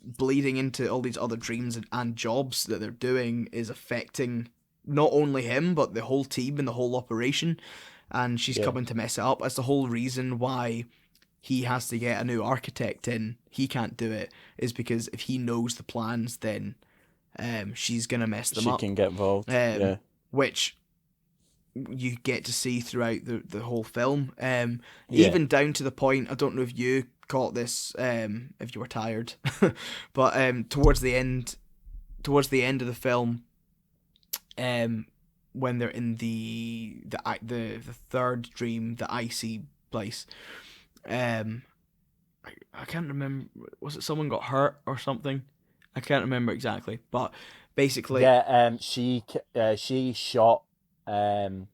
[SPEAKER 1] bleeding into all these other dreams and jobs that they're doing is affecting not only him but the whole team and the whole operation, and she's coming to mess it up. That's the whole reason why he has to get a new architect in. He can't do it is because if he knows the plans, then she's gonna mess them up.
[SPEAKER 2] She can get involved.
[SPEAKER 1] Which you get to see throughout the whole film. Even down to the point, I don't know if you caught this, if you were tired, but towards the end of the film, when they're in the third dream, the icy place, I can't remember. Was it someone got hurt or something? I can't remember exactly, but basically,
[SPEAKER 2] she shot Cillian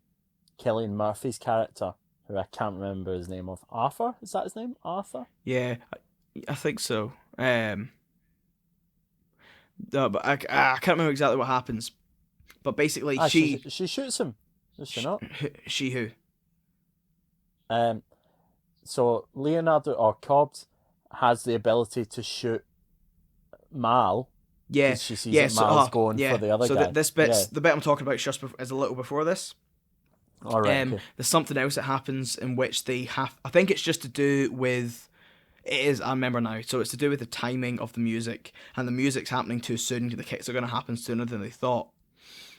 [SPEAKER 2] Murphy's character, who I can't remember his name of. Arthur? Is that his name? Arthur?
[SPEAKER 1] Yeah, I think so. No, but I can't remember exactly what happens. But basically, she
[SPEAKER 2] shoots him. Does she not?
[SPEAKER 1] She who?
[SPEAKER 2] So Leonardo or Cobbs has the ability to shoot Mal.
[SPEAKER 1] Yeah,
[SPEAKER 2] she sees that Mal's going for the other guy.
[SPEAKER 1] So this bit's the bit I'm talking about is a little before this.
[SPEAKER 2] All right. Okay.
[SPEAKER 1] There's something else that happens in which they have. I think it's just to do with. It is. I remember now. So it's to do with the timing of the music, and the music's happening too soon. The kicks are going to happen sooner than they thought,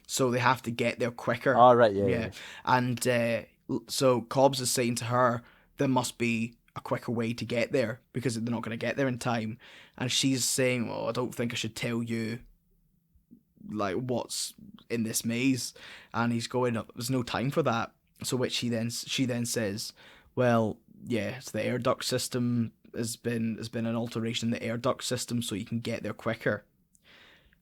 [SPEAKER 1] so they have to get there quicker.
[SPEAKER 2] All right. Yeah.
[SPEAKER 1] And so Cobbs is saying to her, there must be a quicker way to get there because they're not going to get there in time. And she's saying, well, I don't think I should tell you like what's in this maze. And he's going, there's no time for that. So she then says, well, yeah, it's the air duct system has been an alteration in the air duct system so you can get there quicker.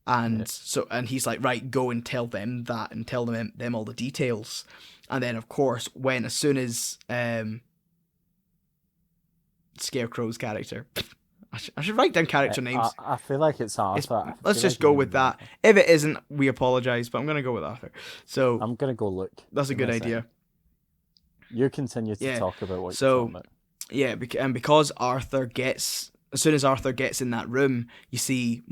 [SPEAKER 1] And and he's like, right, go and tell them that and tell them all the details. And then of course, as soon as Scarecrow's character, I should write down character names.
[SPEAKER 2] I feel like it's Arthur.
[SPEAKER 1] Let's just go with that. If it isn't, we apologise, but I'm going to go with Arthur. So
[SPEAKER 2] I'm going to go look.
[SPEAKER 1] That's a good idea.
[SPEAKER 2] You continue to talk about what you're talking about.
[SPEAKER 1] Yeah, and because as soon as Arthur gets in that room, you see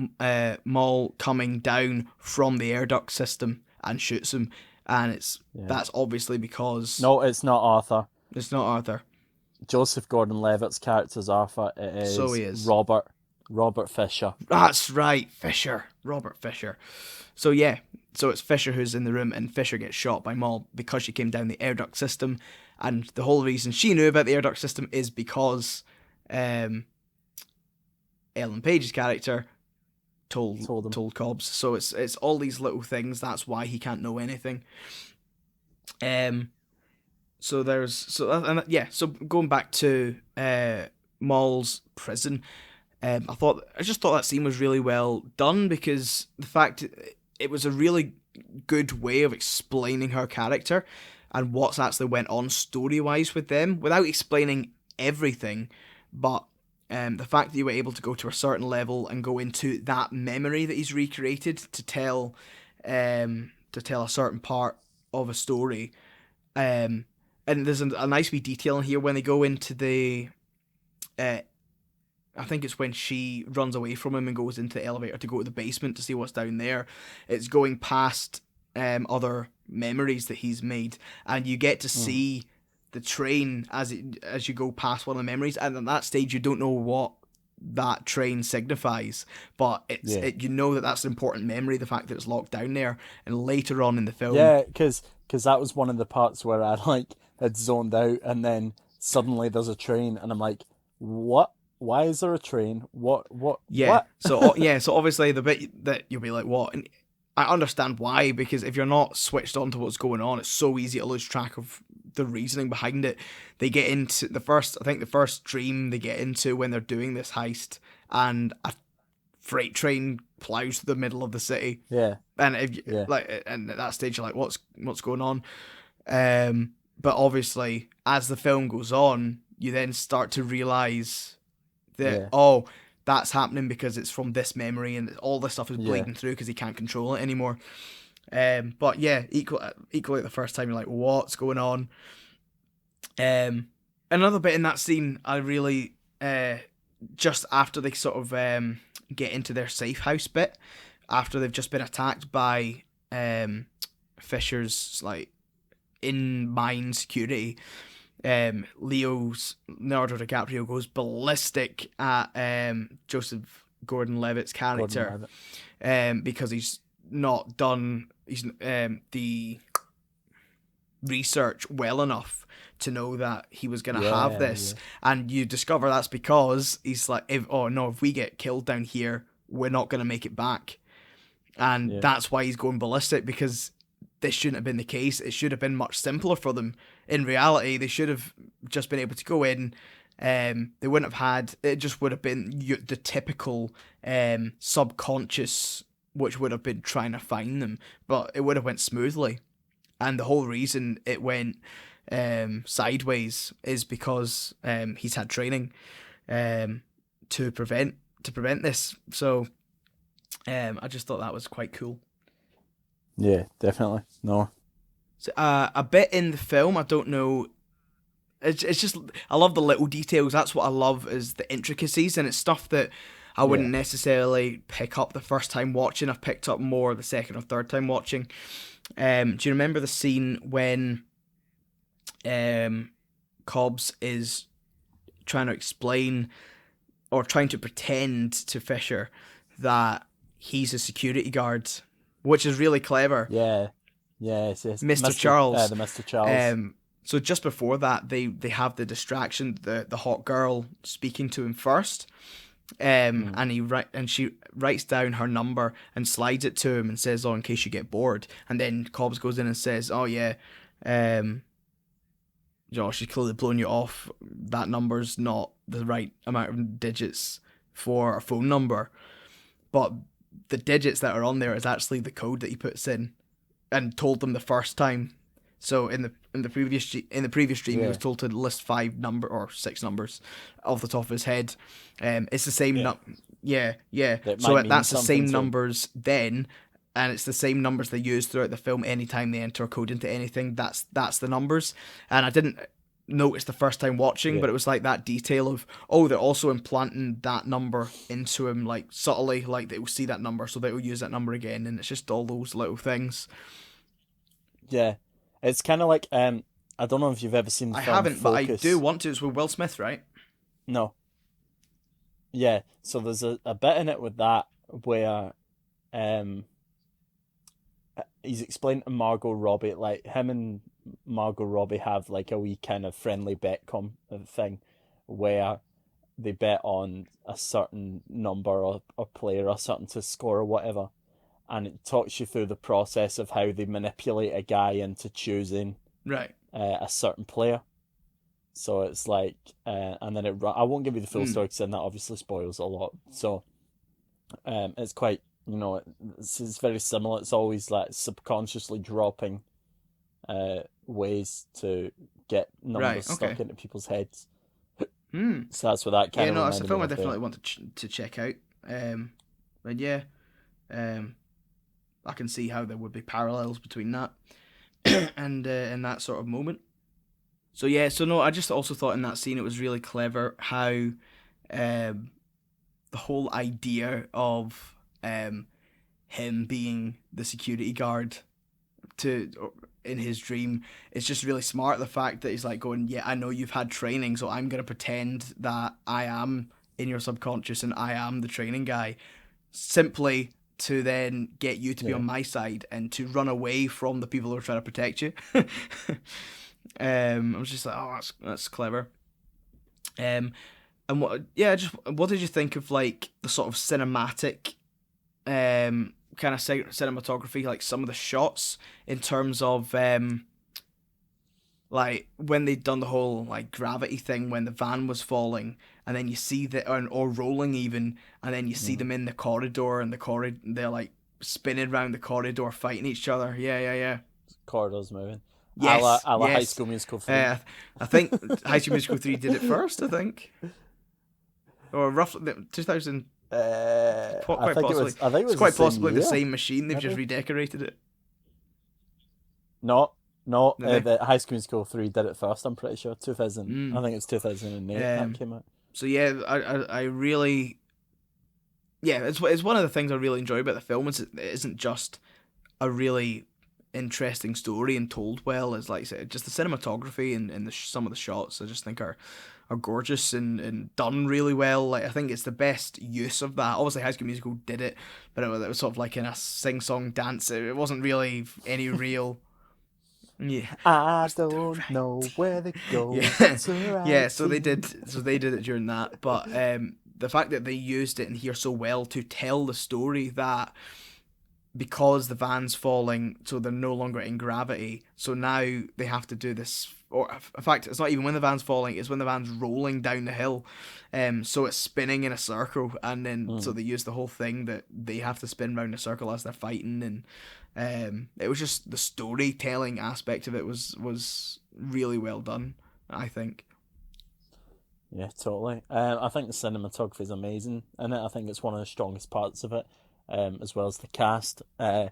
[SPEAKER 1] Maul coming down from the air duct system and shoots him, and that's obviously because...
[SPEAKER 2] No, it's not Arthur.
[SPEAKER 1] It's not Arthur.
[SPEAKER 2] Joseph Gordon-Levitt's character's Arthur. It is,
[SPEAKER 1] so he is.
[SPEAKER 2] Robert Fisher.
[SPEAKER 1] That's right, Fisher. Robert Fisher. So yeah, so it's Fisher who's in the room, and Fisher gets shot by Maul because she came down the air duct system, and the whole reason she knew about the air duct system is because Ellen Page's character told Cobbs. So it's all these little things. That's why he can't know anything. So going back to Maul's prison, I just thought that scene was really well done because the fact it was a really good way of explaining her character and what's actually went on story-wise with them without explaining everything, but the fact that you were able to go to a certain level and go into that memory that he's recreated to tell to tell a certain part of a story. And there's a nice wee detail in here when they go into the... I think it's when she runs away from him and goes into the elevator to go to the basement to see what's down there. It's going past other memories that he's made, and you get to see the train as you go past one of the memories. And at that stage, you don't know what that train signifies, but you know that that's an important memory. The fact that it's locked down there, and later on in the film,
[SPEAKER 2] because that was one of the parts where I had zoned out, and then suddenly there's a train, and I'm like, what? Why is there a train? What?
[SPEAKER 1] Yeah.
[SPEAKER 2] What?
[SPEAKER 1] So obviously the bit that you'll be like, what? And I understand why, because if you're not switched on to what's going on, it's so easy to lose track of the reasoning behind it. They get into the first dream they get into when they're doing this heist, and a freight train plows through the middle of the city.
[SPEAKER 2] Yeah.
[SPEAKER 1] And and at that stage you're like, what's going on? But obviously, as the film goes on, you then start to realize that that's happening because it's from this memory, and all this stuff is bleeding through because he can't control it anymore. But yeah, equally the first time you're like, what's going on? Another bit in that scene, I really just after they sort of get into their safe house bit, after they've just been attacked by Fisher's in mine security. Leonardo DiCaprio goes ballistic at Joseph Gordon-Levitt's character, because he's not done the research well enough to know that he was going to have this. And you discover that's because he's like, if we get killed down here, we're not going to make it back. And that's why he's going ballistic, because this shouldn't have been the case. It should have been much simpler for them. In reality, they should have just been able to go in. They wouldn't have had... It just would have been the typical subconscious, which would have been trying to find them. But it would have went smoothly. And the whole reason it went sideways is because he's had training to prevent this. So I just thought that was quite cool.
[SPEAKER 2] Yeah, definitely. No.
[SPEAKER 1] So, a bit in the film, I don't know. It's just, I love the little details. That's what I love, is the intricacies, and it's stuff that I wouldn't necessarily pick up the first time watching. I've picked up more the second or third time watching. Do you remember the scene when Cobbs is trying to explain or trying to pretend to Fisher that he's a security guard, which is really clever.
[SPEAKER 2] Yeah. Yes.
[SPEAKER 1] Mr. Charles.
[SPEAKER 2] The Mr. Charles.
[SPEAKER 1] So just before that, they have the distraction, the hot girl speaking to him first, and she writes down her number and slides it to him and says, "Oh, in case you get bored." And then Cobbs goes in and says, "Oh yeah, she's clearly blown you off. That number's not the right amount of digits for a phone number, but the digits that are on there is actually the code that he puts in and told them the first time." So in the previous dream, he was told to list 6 numbers off the top of his head. It's the same So that's the same numbers then, and it's the same numbers they use throughout the film. Anytime they enter a code into anything, that's the numbers. And I didn't notice the first time watching, but it was like that detail of, they're also implanting that number into him, like subtly, like they will see that number, so they will use that number again, and it's just all those little things.
[SPEAKER 2] Yeah. It's kind of like, I don't know if you've ever seen the film
[SPEAKER 1] haven't,
[SPEAKER 2] Focus.
[SPEAKER 1] But I do want to. It's with Will Smith, right?
[SPEAKER 2] No. Yeah, so there's a bit in it with that where he's explaining to Margot Robbie, like him and Margot Robbie have like a wee kind of friendly bet thing where they bet on a certain number or player or something to score or whatever. And it talks you through the process of how they manipulate a guy into choosing a certain player. So it's like, and then I won't give you the full story because then that obviously spoils a lot. So it's quite, it's very similar. It's always like subconsciously dropping ways to get numbers stuck into people's heads. So that's what that kind of.
[SPEAKER 1] Yeah, no, it's a film I definitely want to check out. But yeah, I can see how there would be parallels between that and in that sort of moment. So yeah, so no, I just also thought in that scene it was really clever how the whole idea of him being the security guard in his dream is just really smart. The fact that he's like going, yeah, I know you've had training, so I'm gonna pretend that I am in your subconscious and I am the training guy, simply to then get you to be on my side and to run away from the people who are trying to protect you. I was just like, oh, that's clever. And what did you think of like the sort of cinematic kind of cinematography, like some of the shots in terms of like when they'd done the whole like gravity thing when the van was falling, and then you see or rolling even, and then you see them in the corridor, and they're like spinning around the corridor fighting each other. Yeah.
[SPEAKER 2] Corridors moving.
[SPEAKER 1] Yes,
[SPEAKER 2] a la
[SPEAKER 1] yes.
[SPEAKER 2] High School Musical 3.
[SPEAKER 1] I think High School Musical 3 did it first, I think. Or roughly 2000.
[SPEAKER 2] I think it was
[SPEAKER 1] quite possibly the
[SPEAKER 2] year.
[SPEAKER 1] same machine. They've just redecorated it.
[SPEAKER 2] No. The High School Musical 3 did it first. I'm pretty sure 2000. I think it's 2008 that came out.
[SPEAKER 1] So yeah, I really, it's one of the things I really enjoy about the film. It isn't just a really interesting story and told well. It's like I said, just the cinematography and some of the shots I just think are gorgeous and done really well. Like I think it's the best use of that. Obviously High School Musical did it, but it was sort of like in a sing-song dance. It wasn't really any real. Yeah,
[SPEAKER 2] I don't know where they go.
[SPEAKER 1] Yeah. So they did it during that. But the fact that they used it in here so well to tell the story that because the van's falling, so they're no longer in gravity. So now they have to do this. Or in fact, it's not even when the van's falling; it's when the van's rolling down the hill. So it's spinning in a circle, and then so they use the whole thing that they have to spin round a circle as they're fighting, and it was just the storytelling aspect of it was really well done, I think.
[SPEAKER 2] Yeah, totally. I think the cinematography is amazing in it. I think it's one of the strongest parts of it. As well as the cast, the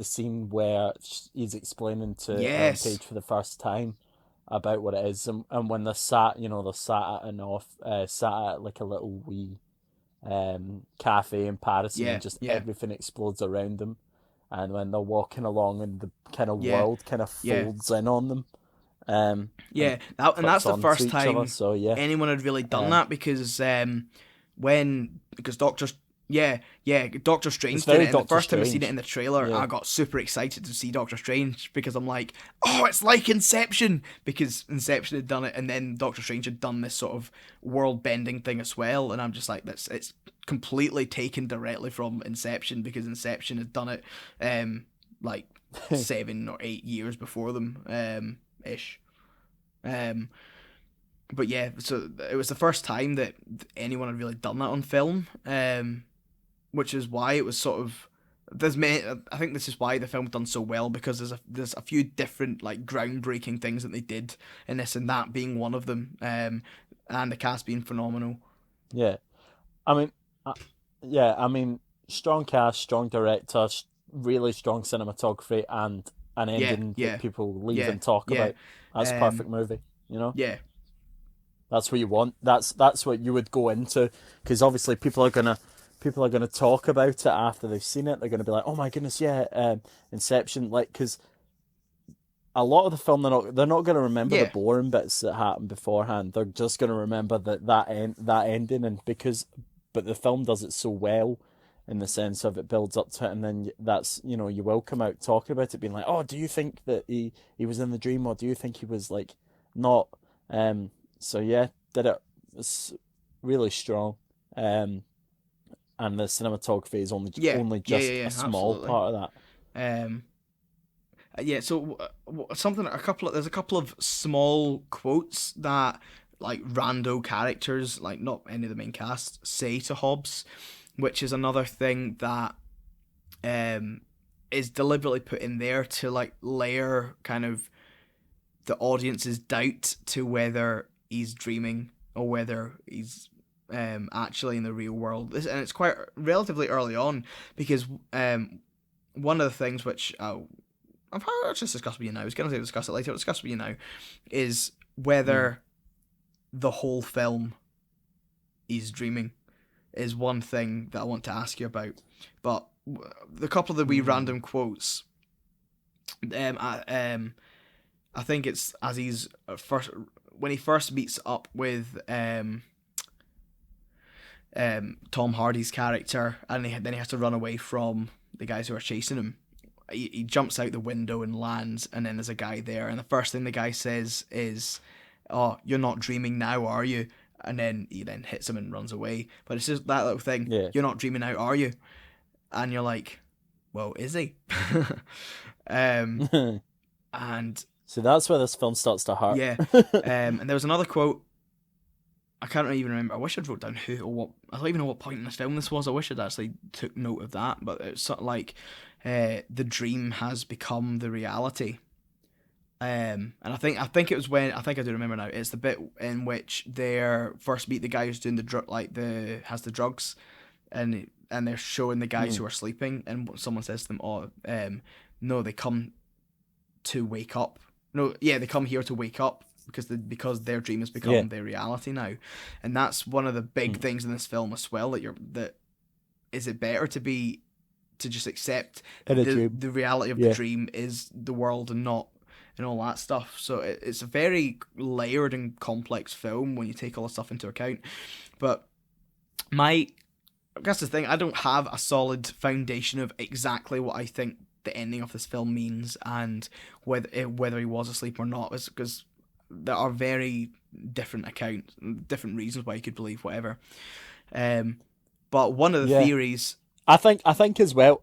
[SPEAKER 2] scene where he's explaining to Paige for the first time about what it is, and when they're sat at like a little wee cafe in Paris, and then just everything explodes around them, and when they're walking along and the kind of world kind of folds in on them.
[SPEAKER 1] That's the first time anyone had really done that, because Doctor Strange did it. And the first time I seen it in the trailer, I got super excited to see Doctor Strange, because I'm like, oh, it's like Inception, because Inception had done it, and then Doctor Strange had done this sort of world-bending thing as well, and I'm just like, it's completely taken directly from Inception, because Inception had done it like 7 or 8 years before them, ish. But yeah, so it was the first time that anyone had really done that on film, which is why it was sort of I think this is why the film done so well, because there's a few different like groundbreaking things that they did in this, and that being one of them, and the cast being phenomenal.
[SPEAKER 2] Yeah, I mean, strong cast, strong director, really strong cinematography, and an ending that people leave and talk about. That's a perfect movie, you know.
[SPEAKER 1] Yeah,
[SPEAKER 2] that's what you want. That's what you would go into, because obviously people are gonna talk about it after they've seen it. They're gonna be like, "Oh my goodness, Inception!" Like, because a lot of the film they're not gonna remember the boring bits that happened beforehand. They're just gonna remember that ending, and but the film does it so well, in the sense of it builds up to it, and then that's, you will come out talking about it, being like, "Oh, do you think that he was in the dream, or do you think he was like not?" So yeah, did it. It's really strong. And the cinematography is only just a small part of that.
[SPEAKER 1] So there's a couple of small quotes that like rando characters, like not any of the main cast, say to Hobbs, which is another thing that is deliberately put in there to like layer kind of the audience's doubt to whether he's dreaming or whether he's actually in the real world. And it's quite relatively early on, because one of the things which I'll just discuss with you now. I was going to say discuss it later. I'll discuss with you now is whether the whole film is dreaming is one thing that I want to ask you about. But the couple of the wee random quotes, I think it's as he's when he first meets up with Tom Hardy's character, and then he has to run away from the guys who are chasing him. He jumps out the window and lands, and then there's a guy there, and the first thing the guy says is, "Oh, you're not dreaming now, are you?" And then he hits him and runs away. But it's just that little thing. Yeah. You're not dreaming out, are you? And you're like, well, is he? And
[SPEAKER 2] so that's where this film starts to hurt.
[SPEAKER 1] Yeah. And there was another quote. I can't even remember. I wish I'd wrote down who or what. I don't even know what point in this film this was. I wish I'd actually took note of that. But it's sort of like the dream has become the reality. And I think it was when I do remember now. It's the bit in which they first meet the guy who's doing has the drugs, and they're showing the guys who are sleeping, and someone says to them, "Oh, no, they come to wake up. No, yeah, they come here to wake up because their dream has become their reality now." And that's one of the big things in this film as well. That is it better to just accept the reality of the dream is the world and not. And all that stuff. So it's a very layered and complex film when you take all the stuff into account. But I guess the thing, I don't have a solid foundation of exactly what I think the ending of this film means and whether he was asleep or not, because there are very different accounts, different reasons why you could believe whatever. But one of the theories,
[SPEAKER 2] I think as well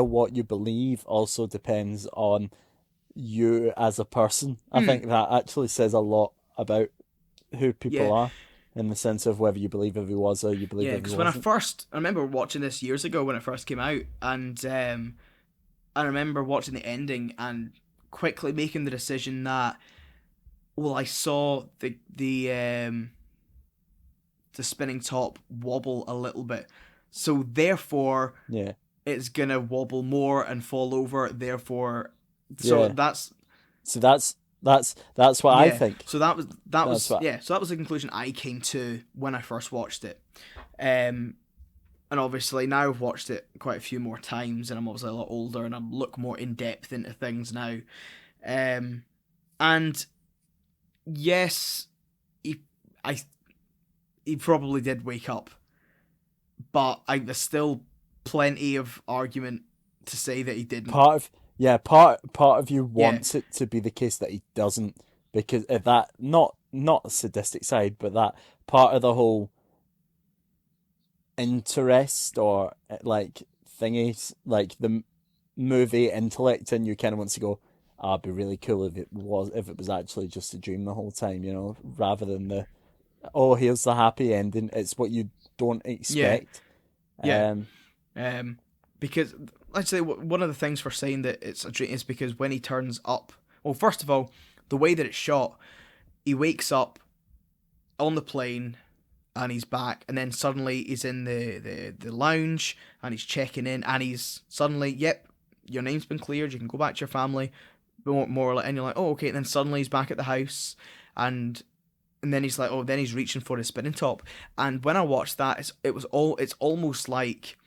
[SPEAKER 2] what you believe also depends on you as a person. I think that actually says a lot about who people are, in the sense of whether you believe if he was or you believe if he wasn't.
[SPEAKER 1] Yeah, because I remember watching this years ago when it first came out, and I remember watching the ending and quickly making the decision that, well, I saw the spinning top wobble a little bit, so therefore it's gonna wobble more and fall over, therefore. So that's what I think. So that was so that was the conclusion I came to when I first watched it. And obviously now I've watched it quite a few more times, and I'm obviously a lot older, and I look more in depth into things now. And yes, he probably did wake up, but there's still plenty of argument to say that he didn't.
[SPEAKER 2] Part of you wants it to be the case that he doesn't, because of that, not a sadistic side, but that part of the whole interest or like thingies, like the movie intellect, and you kind of want to go, it'd be really cool if it was actually just a dream the whole time, rather than here's the happy ending. It's what you don't expect.
[SPEAKER 1] Because I'd say one of the things for saying that it's a dream is because when he turns up, well, first of all, the way that it's shot, he wakes up on the plane and he's back, and then suddenly he's in the lounge and he's checking in, and he's suddenly, yep, your name's been cleared, you can go back to your family, more and you're like, oh, okay, and then suddenly he's back at the house, and then he's like, oh, then he's reaching for his spinning top. And when I watched that, it's almost like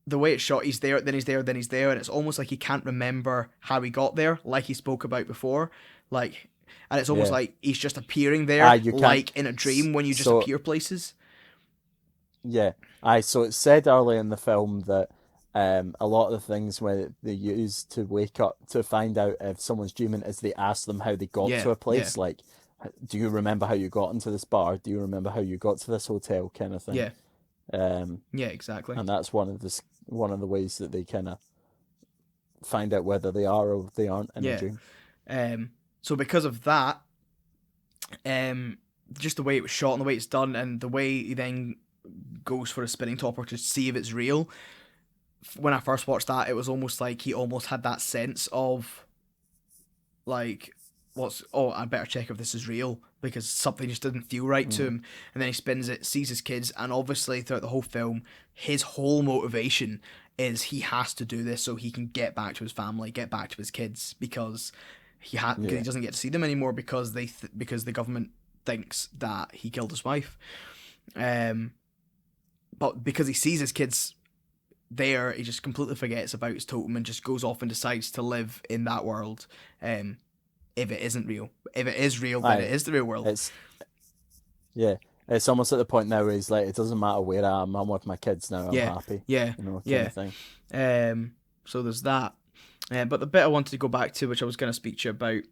[SPEAKER 1] the way it's shot, he's there, then he's there, then he's there, and it's almost like he can't remember how he got there, like he spoke about before, like, and it's almost like he's just appearing there, like in a dream when you just appear places.
[SPEAKER 2] Yeah, so it's said early in the film that a lot of the things where they use to wake up to find out if someone's dreaming is they ask them how they got to a place, like, do you remember how you got into this bar? Do you remember how you got to this hotel, kind of thing?
[SPEAKER 1] Yeah, exactly.
[SPEAKER 2] And that's one of the ways that they kind of find out whether they are or they aren't in a dream.
[SPEAKER 1] So because of that, just the way it was shot and the way it's done, and the way he then goes for a spinning topper to see if it's real. When I first watched that, it was almost like he almost had that sense of, like, I better check if this is real, because something just didn't feel right to him. And then he spins it, sees his kids, and obviously throughout the whole film, his whole motivation is he has to do this so he can get back to his family, get back to his kids, because he doesn't get to see them anymore because because the government thinks that he killed his wife. But because he sees his kids there, he just completely forgets about his totem and just goes off and decides to live in that world. If it isn't real, if it is real, then it is the real world.
[SPEAKER 2] It's almost at the point now where he's like, it doesn't matter where I am, I'm with my kids now, I'm happy. Kind of thing.
[SPEAKER 1] So there's that. But the bit I wanted to go back to, which I was going to speak to you about,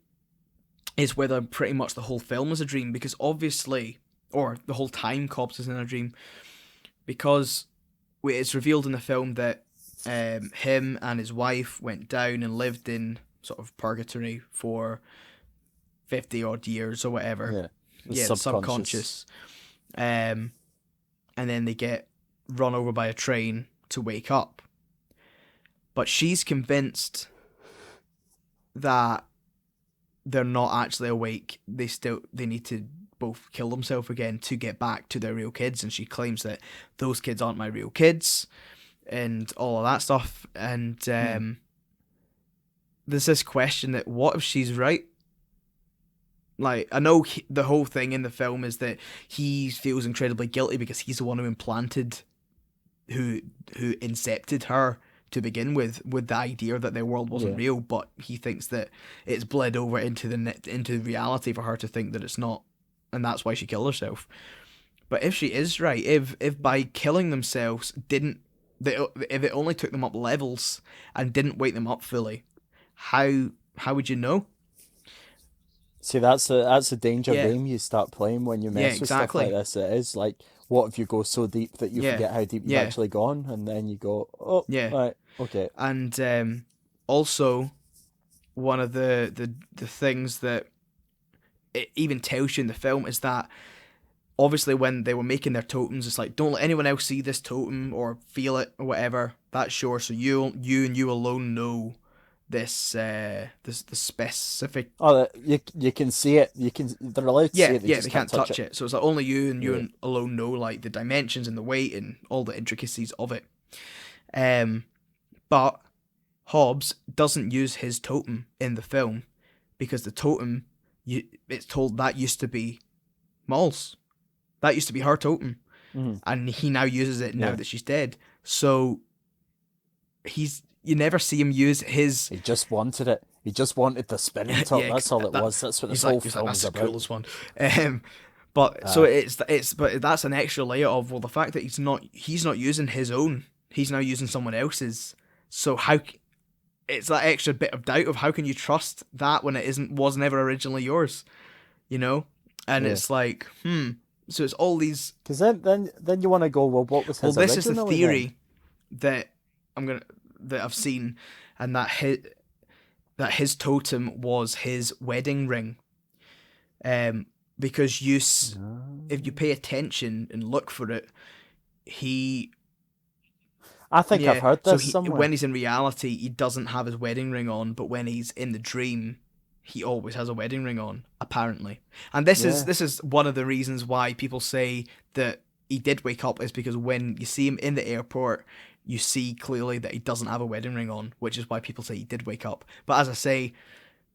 [SPEAKER 1] is whether pretty much the whole film is a dream, because obviously, or the whole time Cobbs is in a dream, because it's revealed in the film that him and his wife went down and lived in sort of purgatory for 50 odd years or whatever. Subconscious. And then they get run over by a train to wake up. But she's convinced that they're not actually awake. They need to both kill themselves again to get back to their real kids, and she claims that those kids aren't my real kids and all of that stuff. And there's this question that what if she's right? Like, I know the whole thing in the film is that he feels incredibly guilty because he's the one who incepted her to begin with the idea that their world wasn't real, but he thinks that it's bled over into reality for her to think that it's not, and that's why she killed herself. But if she is right, if by killing themselves if it only took them up levels and didn't wake them up fully, how would you know?
[SPEAKER 2] See, that's a danger game you start playing when you mess with stuff like this. It is like, what if you go so deep that you forget how deep you've actually gone, and then you go, right, okay.
[SPEAKER 1] And also, one of the things that it even tells you in the film is that obviously when they were making their totems, it's like, don't let anyone else see this totem or feel it or whatever. That's yours, so you and you alone know this the specific.
[SPEAKER 2] Oh, you can see it. They're allowed to see it.
[SPEAKER 1] They can't touch it. So it's like only you and you alone know like the dimensions and the weight and all the intricacies of it. But Hobbs doesn't use his totem in the film because the totem, it's told that used to be Maul's. That used to be her totem, and he now uses it now that she's dead. So you never see him use his.
[SPEAKER 2] He just wanted it. He just wanted the spinning top. That's all it was. That's what this whole film was about.
[SPEAKER 1] That's the coolest one. But that's an extra layer of, well, the fact that he's not using his own. He's now using someone else's. So it's that extra bit of doubt of how can you trust that when it was never originally yours, you know? And it's like, So it's all these.
[SPEAKER 2] Because then you want to go, well, what was his original? Well, this is the theory
[SPEAKER 1] that I've seen, and that his totem was his wedding ring. Because if you pay attention and look for it,
[SPEAKER 2] I think I've heard this somewhere.
[SPEAKER 1] When he's in reality, he doesn't have his wedding ring on, but when he's in the dream, he always has a wedding ring on, apparently. And this is one of the reasons why people say that he did wake up, is because when you see him in the airport, you see clearly that he doesn't have a wedding ring on, which is why people say he did wake up. But as I say,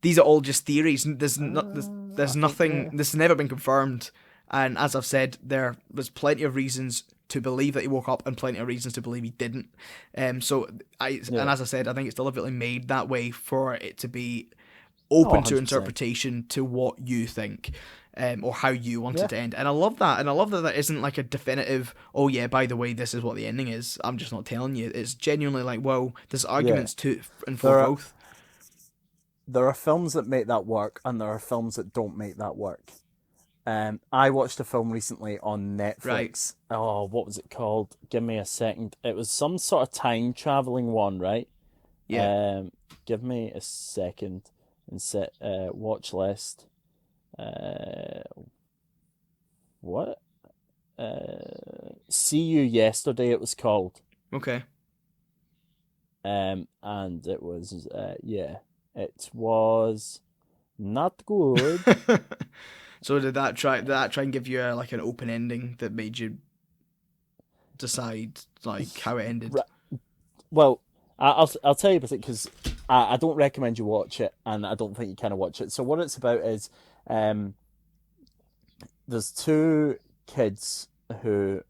[SPEAKER 1] these are all just theories. There's nothing. This has never been confirmed. And as I've said, there's plenty of reasons to believe that he woke up and plenty of reasons to believe he didn't. And as I said, I think it's deliberately made that way for it to be open to interpretation to what you think. Or how you want it to end. And I love that. And I love that isn't like a definitive, oh yeah, by the way, this is what the ending is. I'm just not telling you. It's genuinely like, well, there's arguments to and for both.
[SPEAKER 2] There are films that make that work, and there are films that don't make that work. I watched a film recently on Netflix. Right. Oh, what was it called? Give me a second. It was some sort of time traveling one, right?
[SPEAKER 1] Yeah.
[SPEAKER 2] Give me a second and set watch list. What? See You Yesterday, it was called.
[SPEAKER 1] Okay.
[SPEAKER 2] And it was it was not good.
[SPEAKER 1] So did that try and give you like an open ending that made you decide like how it ended?
[SPEAKER 2] Well, I'll tell you about it because I don't recommend you watch it, and I don't think you kind of watch it. So what it's about is, um, there's two kids who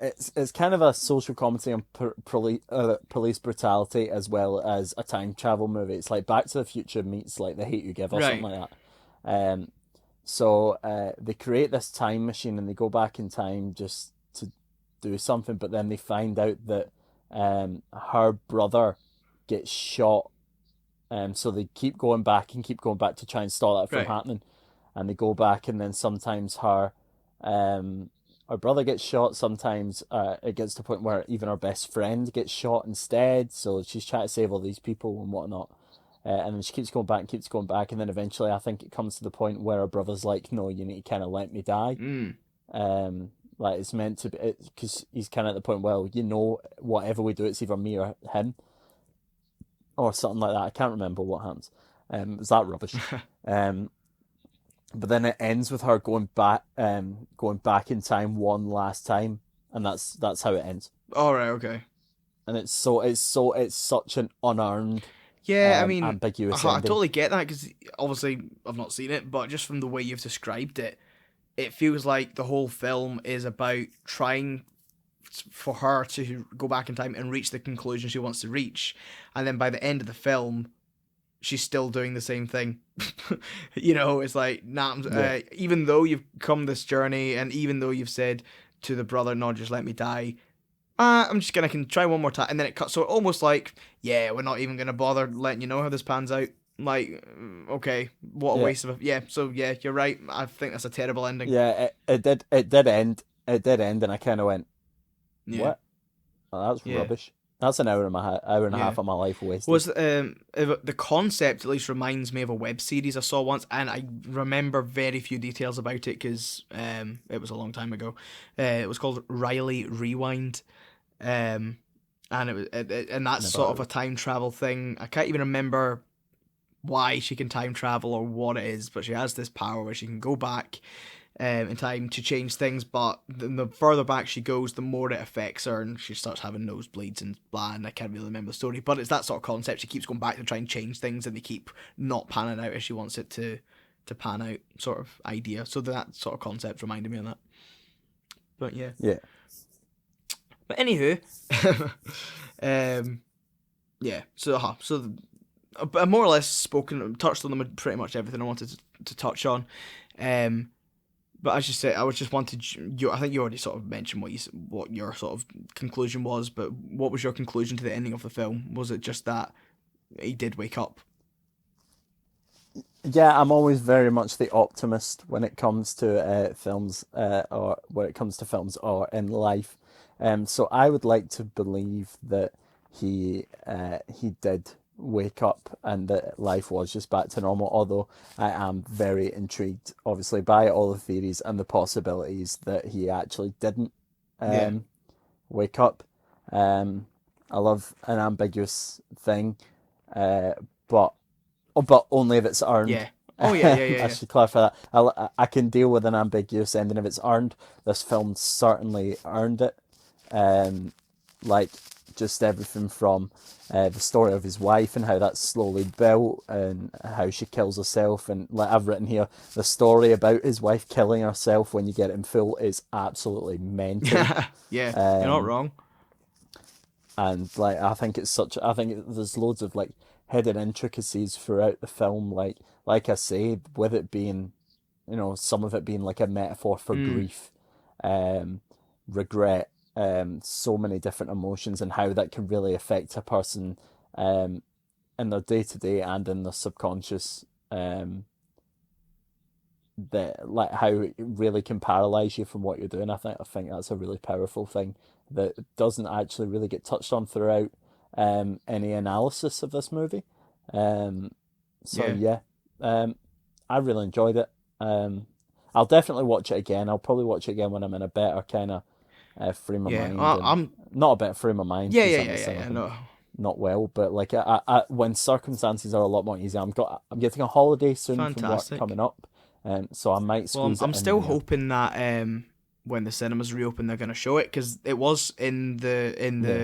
[SPEAKER 2] it's kind of a social comedy on police brutality as well as a time travel movie. It's like Back to the Future meets like The Hate You Give or something
[SPEAKER 1] Right.
[SPEAKER 2] like that. So they create this time machine and they go back in time just to do something, but then they find out that her brother gets shot. So they keep going back and keep going back to try and stop that from
[SPEAKER 1] Right.
[SPEAKER 2] happening. And they go back, and then sometimes her brother gets shot. Sometimes it gets to the point where even her best friend gets shot instead. So she's trying to save all these people and whatnot. And then she keeps going back and keeps going back, and then eventually I think it comes to the point where her brother's like, "No, you need to kind of let me die."
[SPEAKER 1] Mm.
[SPEAKER 2] Like it's meant to be, because he's kind of at the point, well, whatever we do, it's either me or him, or something like that. I can't remember what happens. Is that rubbish? Um, but then it ends with her going back in time one last time, and that's how it ends.
[SPEAKER 1] All right. Okay.
[SPEAKER 2] And it's such an unearned,
[SPEAKER 1] Yeah, I mean,
[SPEAKER 2] ambiguous
[SPEAKER 1] I
[SPEAKER 2] ending.
[SPEAKER 1] totally get that because obviously I've not seen it, but just from the way you've described it, it feels like the whole film is about trying for her to go back in time and reach the conclusion she wants to reach, and then by the end of the film, she's still doing the same thing. It's like, nah,
[SPEAKER 2] Yeah,
[SPEAKER 1] even though you've come this journey, and even though you've said to the brother, "No, just let me die," I'm just gonna can try one more time, and then it cuts. So almost like, yeah, we're not even gonna bother letting you know how this pans out. Like, okay, what a
[SPEAKER 2] yeah,
[SPEAKER 1] waste of yeah. So yeah, you're right. I think that's a terrible ending.
[SPEAKER 2] yeah. It did end, and I kind of went,
[SPEAKER 1] Yeah,
[SPEAKER 2] "What? Oh, that's
[SPEAKER 1] yeah,
[SPEAKER 2] rubbish. That's an hour and a
[SPEAKER 1] yeah.
[SPEAKER 2] half of my life wasted."
[SPEAKER 1] Was the concept at least reminds me of a web series I saw once, and I remember very few details about it because it was a long time ago. It was called Riley Rewind. Um, and and that's
[SPEAKER 2] Never
[SPEAKER 1] sort
[SPEAKER 2] heard
[SPEAKER 1] of
[SPEAKER 2] of
[SPEAKER 1] a
[SPEAKER 2] it.
[SPEAKER 1] time travel thing. I can't even remember why she can time travel or what it is, but she has this power where she can go back in time to change things. But the further back she goes, the more it affects her, and she starts having nosebleeds and blah. And I can't really remember the story, but it's that sort of concept. She keeps going back to try and change things, and they keep not panning out as she wants it to pan out, sort of idea. So that sort of concept reminded me of that. But yeah.
[SPEAKER 2] Yeah,
[SPEAKER 1] But anywho, um, yeah. So I more or less touched on them pretty much everything I wanted to touch on. Um, but as you said, I was just wanted you. I think you already sort of mentioned what your sort of conclusion was. But what was your conclusion to the ending of the film? Was it just that he did wake up?
[SPEAKER 2] yeah. I'm always very much the optimist when it comes to films, or when it comes to films or in life. So I would like to believe that he did wake up and that life was just back to normal. Although I am very intrigued, obviously, by all the theories and the possibilities that he actually didn't
[SPEAKER 1] Yeah,
[SPEAKER 2] um, wake up. Um, I love an ambiguous thing, uh, but but only if it's earned.
[SPEAKER 1] yeah. Oh yeah, yeah, yeah,
[SPEAKER 2] I
[SPEAKER 1] yeah.
[SPEAKER 2] should clarify that. I can deal with an ambiguous ending if it's earned. This film certainly earned it. Um, like just everything from the story of his wife and how that's slowly built and how she kills herself, and like I've written here, the story about his wife killing herself when you get it in full is absolutely mental.
[SPEAKER 1] Yeah, you're not
[SPEAKER 2] Um,
[SPEAKER 1] wrong.
[SPEAKER 2] and like I think there's loads of like hidden intricacies throughout the film. Like I say, with it being, some of it being like a metaphor for
[SPEAKER 1] Mm,
[SPEAKER 2] grief, um, regret, so many different emotions, and how that can really affect a person, um, in their day to day and in their subconscious. That like how it really can paralyze you from what you're doing. I think that's a really powerful thing that doesn't actually really get touched on throughout any analysis of this movie. Um, so
[SPEAKER 1] yeah,
[SPEAKER 2] yeah, um, I really enjoyed it. I'll definitely watch it again. I'll probably watch it again when I'm in a better kind of frame of
[SPEAKER 1] yeah.
[SPEAKER 2] mind, and
[SPEAKER 1] I'm.
[SPEAKER 2] not a better frame of mind
[SPEAKER 1] Yeah,
[SPEAKER 2] because
[SPEAKER 1] yeah,
[SPEAKER 2] I'm
[SPEAKER 1] yeah,
[SPEAKER 2] the
[SPEAKER 1] yeah,
[SPEAKER 2] same. I
[SPEAKER 1] yeah.
[SPEAKER 2] think
[SPEAKER 1] No,
[SPEAKER 2] not well, but like when circumstances are a lot more easy, I'm getting a holiday soon from work
[SPEAKER 1] fantastic.
[SPEAKER 2] coming up, so I might
[SPEAKER 1] Well, I'm,
[SPEAKER 2] squeeze it
[SPEAKER 1] I'm
[SPEAKER 2] in
[SPEAKER 1] still
[SPEAKER 2] there.
[SPEAKER 1] hoping that when the cinemas reopen, they're going to show it because it was in the
[SPEAKER 2] Yeah,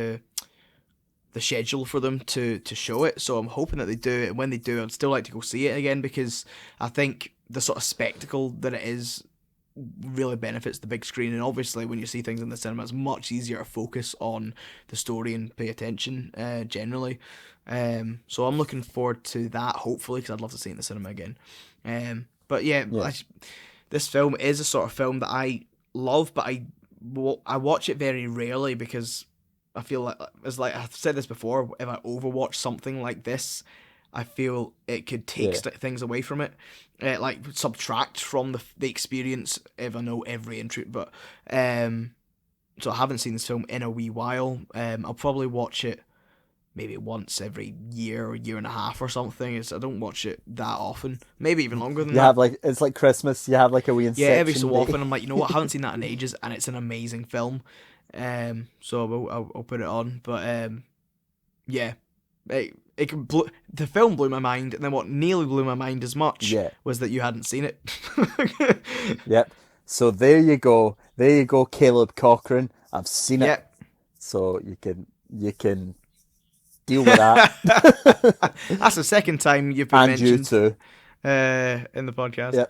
[SPEAKER 1] the schedule for them to show it. So I'm hoping that they do it, and when they do, I'd still like to go see it again, because I think the sort of spectacle that it is really benefits the big screen. And obviously when you see things in the cinema, it's much easier to focus on the story and pay attention generally. So I'm looking forward to that, hopefully, because I'd love to see it in the cinema again. But yeah. This film is a sort of film that I love, but I watch it very rarely, because I feel like, it's like I've said this before, if I overwatch something like this, I feel it could take things away from it, like subtract from the experience if I know every entry. But so I haven't seen this film in a wee while. I'll probably watch it maybe once every year or year and a half or something. I don't watch it that often, maybe even longer than that.
[SPEAKER 2] It's like Christmas. You have like a wee Inception.
[SPEAKER 1] Yeah, every so often I'm like, you know what, I haven't seen that in ages, and it's an amazing film. So I'll put it on. But yeah, the film blew my mind, and then what nearly blew my mind as much was that you hadn't seen it.
[SPEAKER 2] Yep. So there you go, Caleb Cochran. I've seen it. So you can deal with that.
[SPEAKER 1] That's the second time you've been mentioned.
[SPEAKER 2] And you too.
[SPEAKER 1] In the podcast.
[SPEAKER 2] Yeah.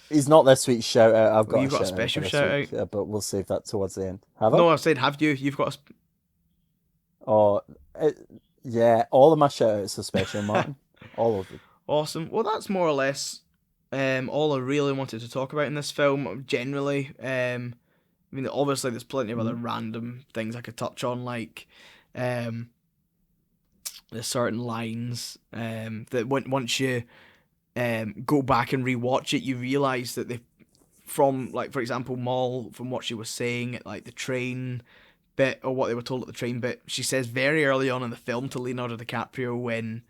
[SPEAKER 2] He's not this week's shout out.
[SPEAKER 1] You've got a special shout out,
[SPEAKER 2] but we'll save that towards the end. Have I?
[SPEAKER 1] No, I said have you. You've got
[SPEAKER 2] all of my shout outs are special, Martin. All of them.
[SPEAKER 1] Awesome. Well, that's more or less all I really wanted to talk about in this film. Generally, I mean, obviously, there's plenty of other random things I could touch on, like there's certain lines that once you go back and rewatch it, you realise that from, like, for example, Maul, from what she was saying at like the train bit, or what they were told at the train bit, she says very early on in the film to Leonardo DiCaprio when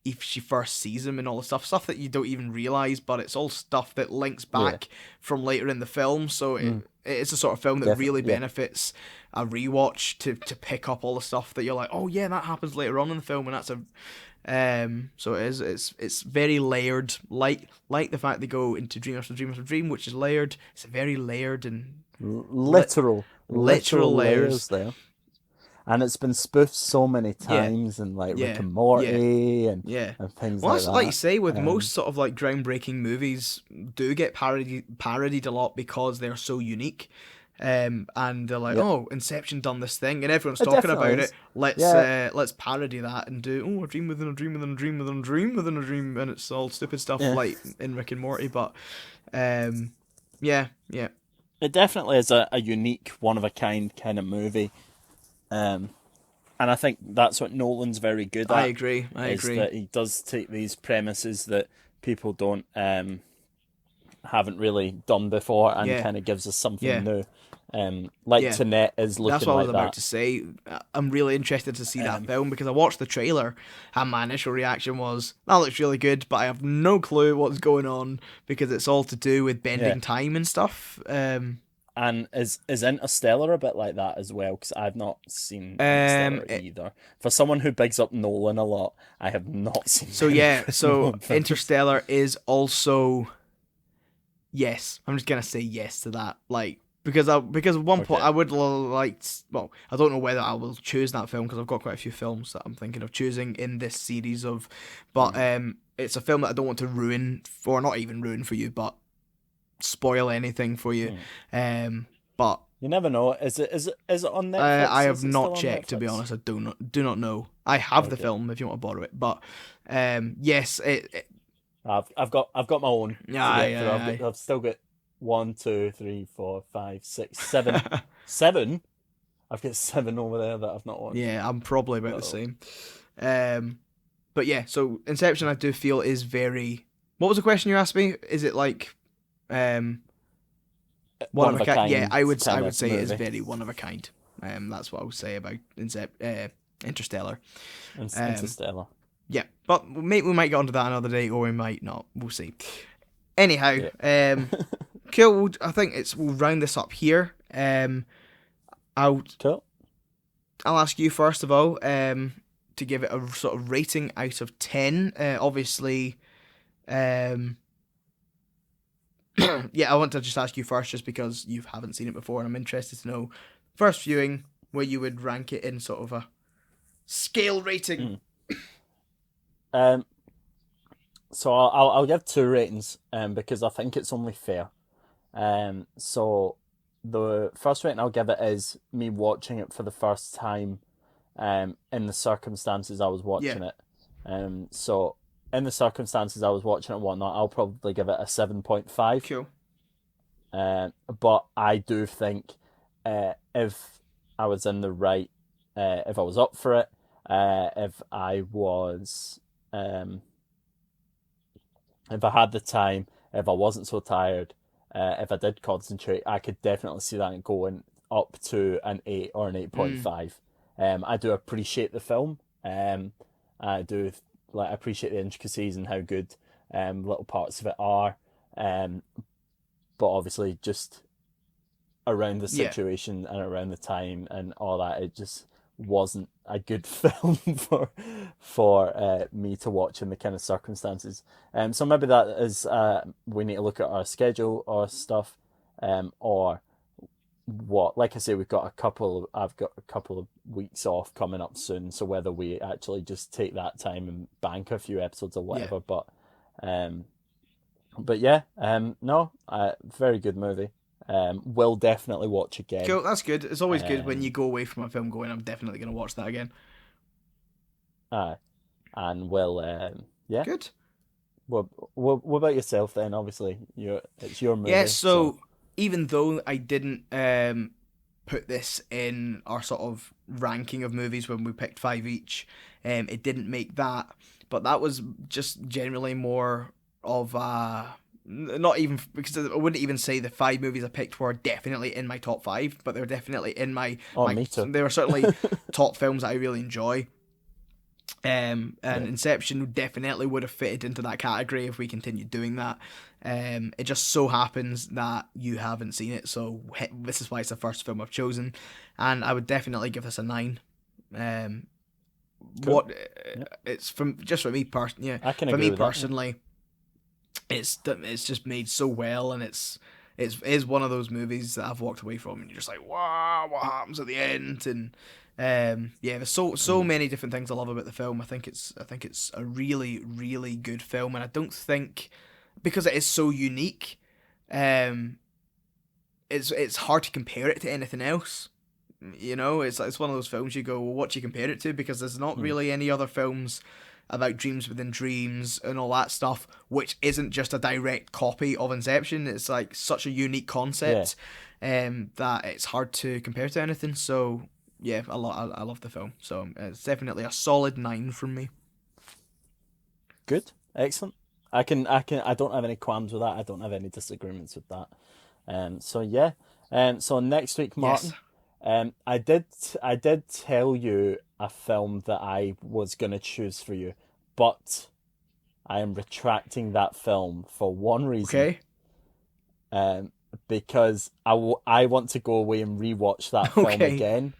[SPEAKER 1] if she first sees him and all the stuff that you don't even realise, but it's all stuff that links back from later in the film. So it's a sort of film that really benefits a rewatch to pick up all the stuff that you're like, oh yeah, that happens later on in the film, and that's so it is. It's very layered, like the fact they go into Dream After Dream After Dream, which is layered. It's very layered and
[SPEAKER 2] literal
[SPEAKER 1] layers
[SPEAKER 2] there. And it's been spoofed so many times, and like Rick and Morty and things like that.
[SPEAKER 1] Like you say, with most sort of like groundbreaking movies, do get parodied a lot because they're so unique. And they're like, oh, Inception done this thing, and everyone's talking about it. Let's parody that and do a dream within a dream within a dream within a dream within a dream, and it's all stupid stuff like in Rick and Morty. But it
[SPEAKER 2] definitely is a unique, one of a kind of movie. And I think that's what Nolan's very good at.
[SPEAKER 1] I agree.
[SPEAKER 2] That he does take these premises that people don't haven't really done before and kind of gives us something new. Tenet is looking like that.
[SPEAKER 1] That's what I was about to say. I'm really interested to see that film, because I watched the trailer and my initial reaction was, that looks really good, but I have no clue what's going on, because it's all to do with bending time and stuff.
[SPEAKER 2] And is Interstellar a bit like that as well? Because I've not seen Interstellar either. For someone who bigs up Nolan a lot, I have not seen.
[SPEAKER 1] So Interstellar is also, yes. I'm just gonna say yes to that, like, because at one point I would like. Well, I don't know whether I will choose that film, because I've got quite a few films that I'm thinking of choosing in this series of, but it's a film that I don't want to ruin, or not even ruin for you, but spoil anything for you. But
[SPEAKER 2] you never know. Is it on Netflix?
[SPEAKER 1] I have not checked, to be honest. I do not know. I have the film if you want to borrow it, but yes,
[SPEAKER 2] I've got my own.
[SPEAKER 1] I've
[SPEAKER 2] still got 1, 2, 3, 4, 5, 6, 7. 7. I've got 7 over there that I've not watched.
[SPEAKER 1] Yeah, I'm probably about the same. But yeah, so Inception, I do feel, is very. What was the question you asked me? Is it like one of a kind? Yeah, I would say movie. It is very one of a kind. That's what I would say about Interstellar.
[SPEAKER 2] Interstellar.
[SPEAKER 1] Yeah, but we might get onto that another day, or we might not. We'll see. Anyhow, cool. I think we'll round this up here. I'll ask you first of all to give it a sort of rating out of 10. Obviously, I want to just ask you first, just because you haven't seen it before, and I'm interested to know, first viewing, where you would rank it in sort of a Scale rating.
[SPEAKER 2] So I'll give 2 ratings because I think it's only fair. So the first rating I'll give it is me watching it for the first time in the circumstances I was watching it. So in the circumstances I was watching it and whatnot, I'll probably give it a 7.5.
[SPEAKER 1] Cool.
[SPEAKER 2] But I do think if I was in the right, if I was up for it, if I was, if I had the time, if I wasn't so tired, if I did concentrate, I could definitely see that going up to an 8 or an 8.5. I do appreciate the film. I do appreciate the intricacies and how good little parts of it are. But obviously, just around the situation and around the time and all that, it just wasn't a good film for me to watch in the kind of circumstances. So maybe that is we need to look at our schedule or stuff, or what. Like I say, I've got a couple of weeks off coming up soon. So whether we actually just take that time and bank a few episodes or whatever, but yeah, no, very good movie. Will definitely watch again.
[SPEAKER 1] Cool, that's good. It's always good when you go away from a film going, I'm definitely going to watch that again.
[SPEAKER 2] And will, yeah.
[SPEAKER 1] Good.
[SPEAKER 2] What about yourself then? Obviously, it's your movie.
[SPEAKER 1] Yeah, so even though I didn't put this in our sort of ranking of movies when we picked 5 each, it didn't make that. But that was just generally more of not even, because I wouldn't even say the 5 movies I picked were definitely in my top 5, but they were definitely in my.
[SPEAKER 2] Me too.
[SPEAKER 1] They were certainly top films that I really enjoy. And Inception definitely would have fitted into that category if we continued doing that. It just so happens that you haven't seen it, so this is why it's the first film I've chosen, and I would definitely give this a 9.
[SPEAKER 2] Cool.
[SPEAKER 1] It's for me personally.
[SPEAKER 2] I can
[SPEAKER 1] for
[SPEAKER 2] agree
[SPEAKER 1] me
[SPEAKER 2] with
[SPEAKER 1] personally, it's just made so well, and it is one of those movies that I've walked away from, and you're just like, wow, what happens at the end? And there's so many different things I love about the film. I think it's a really, really good film, and I don't think, because it is so unique, it's hard to compare it to anything else. You know, it's one of those films you go, well, what do you compare it to? Because there's not really any other films about dreams within dreams and all that stuff, which isn't just a direct copy of Inception. It's like such a unique concept that it's hard to compare to anything. So yeah, I love the film. So it's definitely a solid 9 from me.
[SPEAKER 2] Good, excellent. I don't have any qualms with that. I don't have any disagreements with that. So yeah. So next week, Martin. Yes. I did tell you a film that I was going to choose for you, but I am retracting that film for one reason.
[SPEAKER 1] Okay.
[SPEAKER 2] Because I want to go away and rewatch that film again,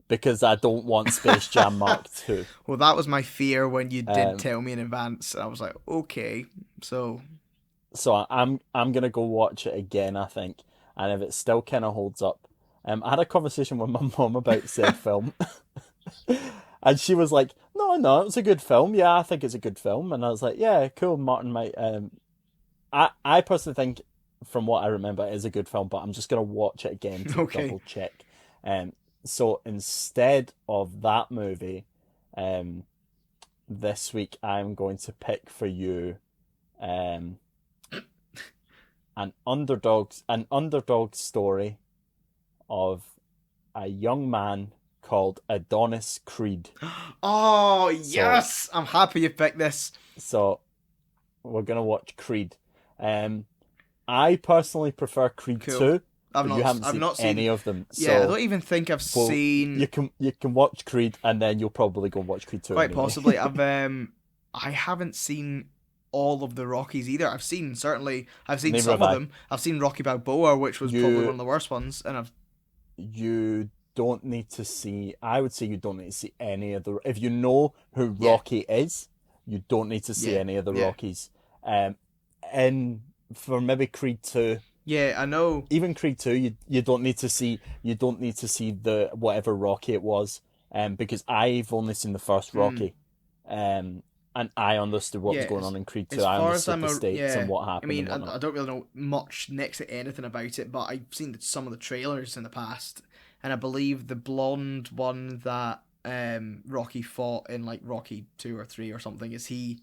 [SPEAKER 2] because I don't want Space Jam Mark 2.
[SPEAKER 1] Well, that was my fear when you did tell me in advance. I was like, okay, so
[SPEAKER 2] I'm gonna go watch it again, I think, and if it still kind of holds up. I had a conversation with my mum about said film, and she was like, no, it's a good film. Yeah, I think it's a good film. And I was like, yeah, cool, Martin might. I personally think, from what I remember, it is a good film, but I'm just going to watch it again to double check. So instead of that movie, this week I'm going to pick for you an underdog story of a young man called Adonis Creed.
[SPEAKER 1] Oh, yes! I'm happy you picked this.
[SPEAKER 2] So, we're going to watch Creed. I personally prefer Creed 2. You haven't seen any of them.
[SPEAKER 1] Yeah, so, I don't even think I've seen...
[SPEAKER 2] You can watch Creed, and then you'll probably go and watch Creed 2
[SPEAKER 1] Quite
[SPEAKER 2] anyway.
[SPEAKER 1] possibly. I haven't seen all of the Rockies either. I've seen some of them. I've seen Rocky Balboa, which was probably one of the worst ones, and
[SPEAKER 2] you don't need to see... I would say you don't need to see any of the... If you know who Rocky is, you don't need to see any of the Rockies. And for maybe Creed 2...
[SPEAKER 1] Yeah, I know.
[SPEAKER 2] Even Creed 2, you don't need to see the whatever Rocky it was. because I've only seen the first Rocky, and I understood what was going on in Creed 2. I understood the stakes and what happened.
[SPEAKER 1] I mean, I don't really know much next to anything about it, but I've seen some of the trailers in the past, and I believe the blonde one that Rocky fought in like Rocky 2 or 3 or something, is he?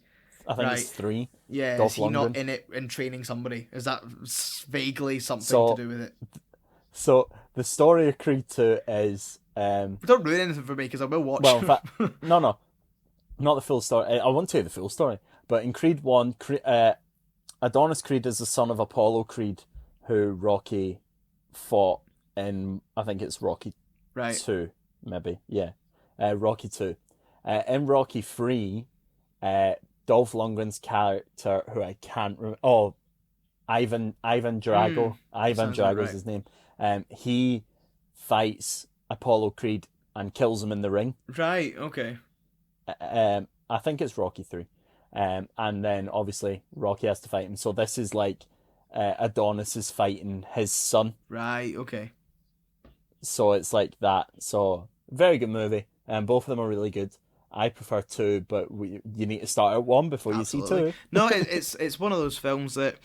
[SPEAKER 2] I think it's 3.
[SPEAKER 1] Yeah,
[SPEAKER 2] Dolph
[SPEAKER 1] is he
[SPEAKER 2] Lundgren.
[SPEAKER 1] not in it and training somebody? Is that vaguely something to do with it?
[SPEAKER 2] So the story of Creed 2 is...
[SPEAKER 1] Don't ruin anything for me, because I will watch.
[SPEAKER 2] Well, in fact, no, not the full story. I won't tell you the full story. But in Creed 1, Adonis Creed is the son of Apollo Creed, who Rocky fought in, I think it's Rocky 2, maybe. Yeah, Rocky 2. In Rocky 3, Dolph Lundgren's character, who I can't remember... Oh, Ivan Drago. Ivan Drago's his name. He fights Apollo Creed and kills him in the ring.
[SPEAKER 1] Right, okay.
[SPEAKER 2] I think it's Rocky 3. And then, obviously, Rocky has to fight him. So this is like Adonis is fighting his son.
[SPEAKER 1] Right, okay.
[SPEAKER 2] So it's like that. So, very good movie. Both of them are really good. I prefer 2, but you need to start at 1 before you see 2.
[SPEAKER 1] No, it's one of those films that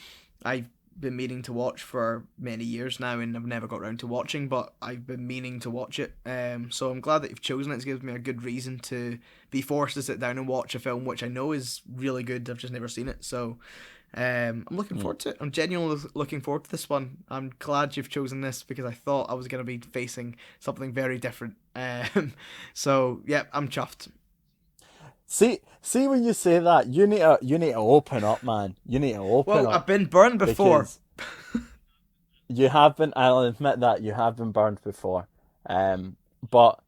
[SPEAKER 1] I've been meaning to watch for many years now, and I've never got around to watching, but I've been meaning to watch it. So I'm glad that you've chosen it. It gives me a good reason to be forced to sit down and watch a film which I know is really good. I've just never seen it. So I'm looking forward to it. I'm genuinely looking forward to this one. I'm glad you've chosen this, because I thought I was going to be facing something very different. So yeah, I'm chuffed.
[SPEAKER 2] See when you say that, you need to open up, man. You need to open up.
[SPEAKER 1] Well, I've been burned before.
[SPEAKER 2] You have been. I'll admit that you have been burned before. But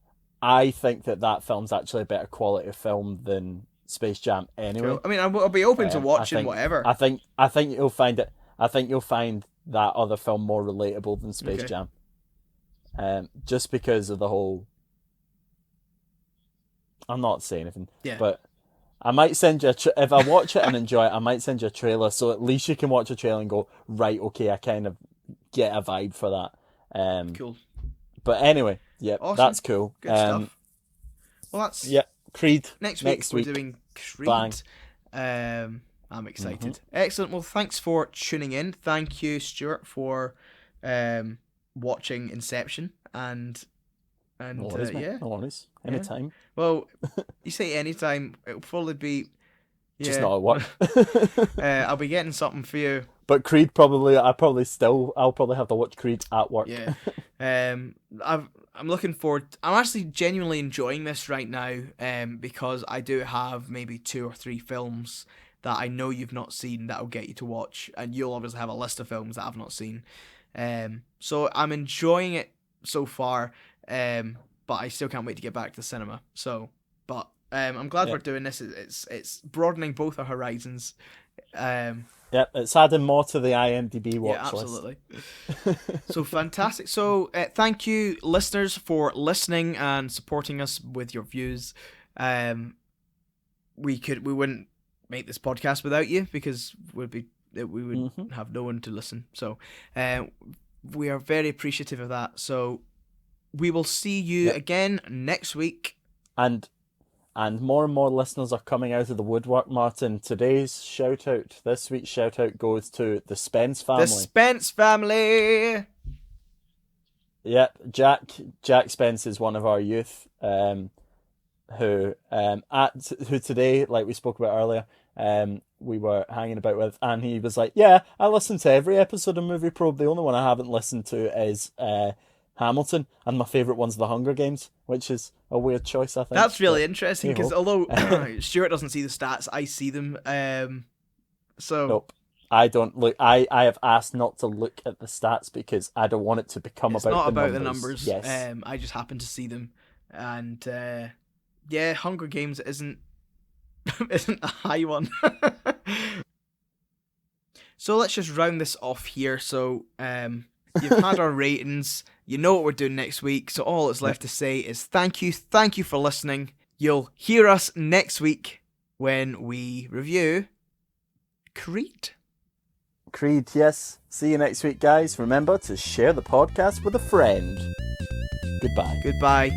[SPEAKER 2] I think that film's actually a better quality of film than Space Jam. Anyway,
[SPEAKER 1] cool. I mean, I'll be open to watching whatever.
[SPEAKER 2] I think you'll find it. I think you'll find that other film more relatable than Space Jam. Just because of the whole. I'm not saying anything, but I might send you if I watch it and enjoy it, I might send you a trailer, so at least you can watch a trailer and go, right, okay, I kind of get a vibe for that. Cool. But anyway, awesome. That's cool.
[SPEAKER 1] Good stuff. Well, that's
[SPEAKER 2] Creed.
[SPEAKER 1] Next week we're doing Creed. Bang. I'm excited. Mm-hmm. Excellent. Well, thanks for tuning in. Thank you, Stewart, for watching Inception and
[SPEAKER 2] no worries. Anytime.
[SPEAKER 1] Well, you say anytime, it'll probably be
[SPEAKER 2] just not at work.
[SPEAKER 1] I'll be getting something for you.
[SPEAKER 2] But Creed I'll probably have to watch Creed at work.
[SPEAKER 1] Yeah. I'm looking forward. I'm actually genuinely enjoying this right now, because I do have maybe 2 or 3 films that I know you've not seen that'll get you to watch, and you'll obviously have a list of films that I've not seen. So I'm enjoying it so far. But I still can't wait to get back to the cinema. So, but I'm glad we're doing this. It's broadening both our horizons.
[SPEAKER 2] It's adding more to the IMDb watch list.
[SPEAKER 1] Absolutely. So fantastic. So thank you, listeners, for listening and supporting us with your views. We wouldn't make this podcast without you, because we would have no one to listen. So we are very appreciative of that. So we will see you again next week. And more and more listeners are coming out of the woodwork, Martin. This week's shout out goes to the Spence family. The Spence family!
[SPEAKER 2] Yep, Jack Spence is one of our youth, who today, like we spoke about earlier, we were hanging about with, and he was like, yeah, I listen to every episode of Movie Probe. The only one I haven't listened to is Hamilton, and my favourite one's The Hunger Games, which is a weird choice, I think.
[SPEAKER 1] That's really interesting, because although Stuart doesn't see the stats, I see them. So
[SPEAKER 2] nope, I don't look. I have asked not to look at the stats because I don't want it to become about the numbers.
[SPEAKER 1] Yes. I just happen to see them, and Hunger Games isn't a high one. So let's just round this off here. So you've had our ratings. You know what we're doing next week. So all that's left to say is thank you for listening. You'll hear us next week when we review Creed.
[SPEAKER 2] Yes. See you next week, guys. Remember to share the podcast with a friend. Goodbye.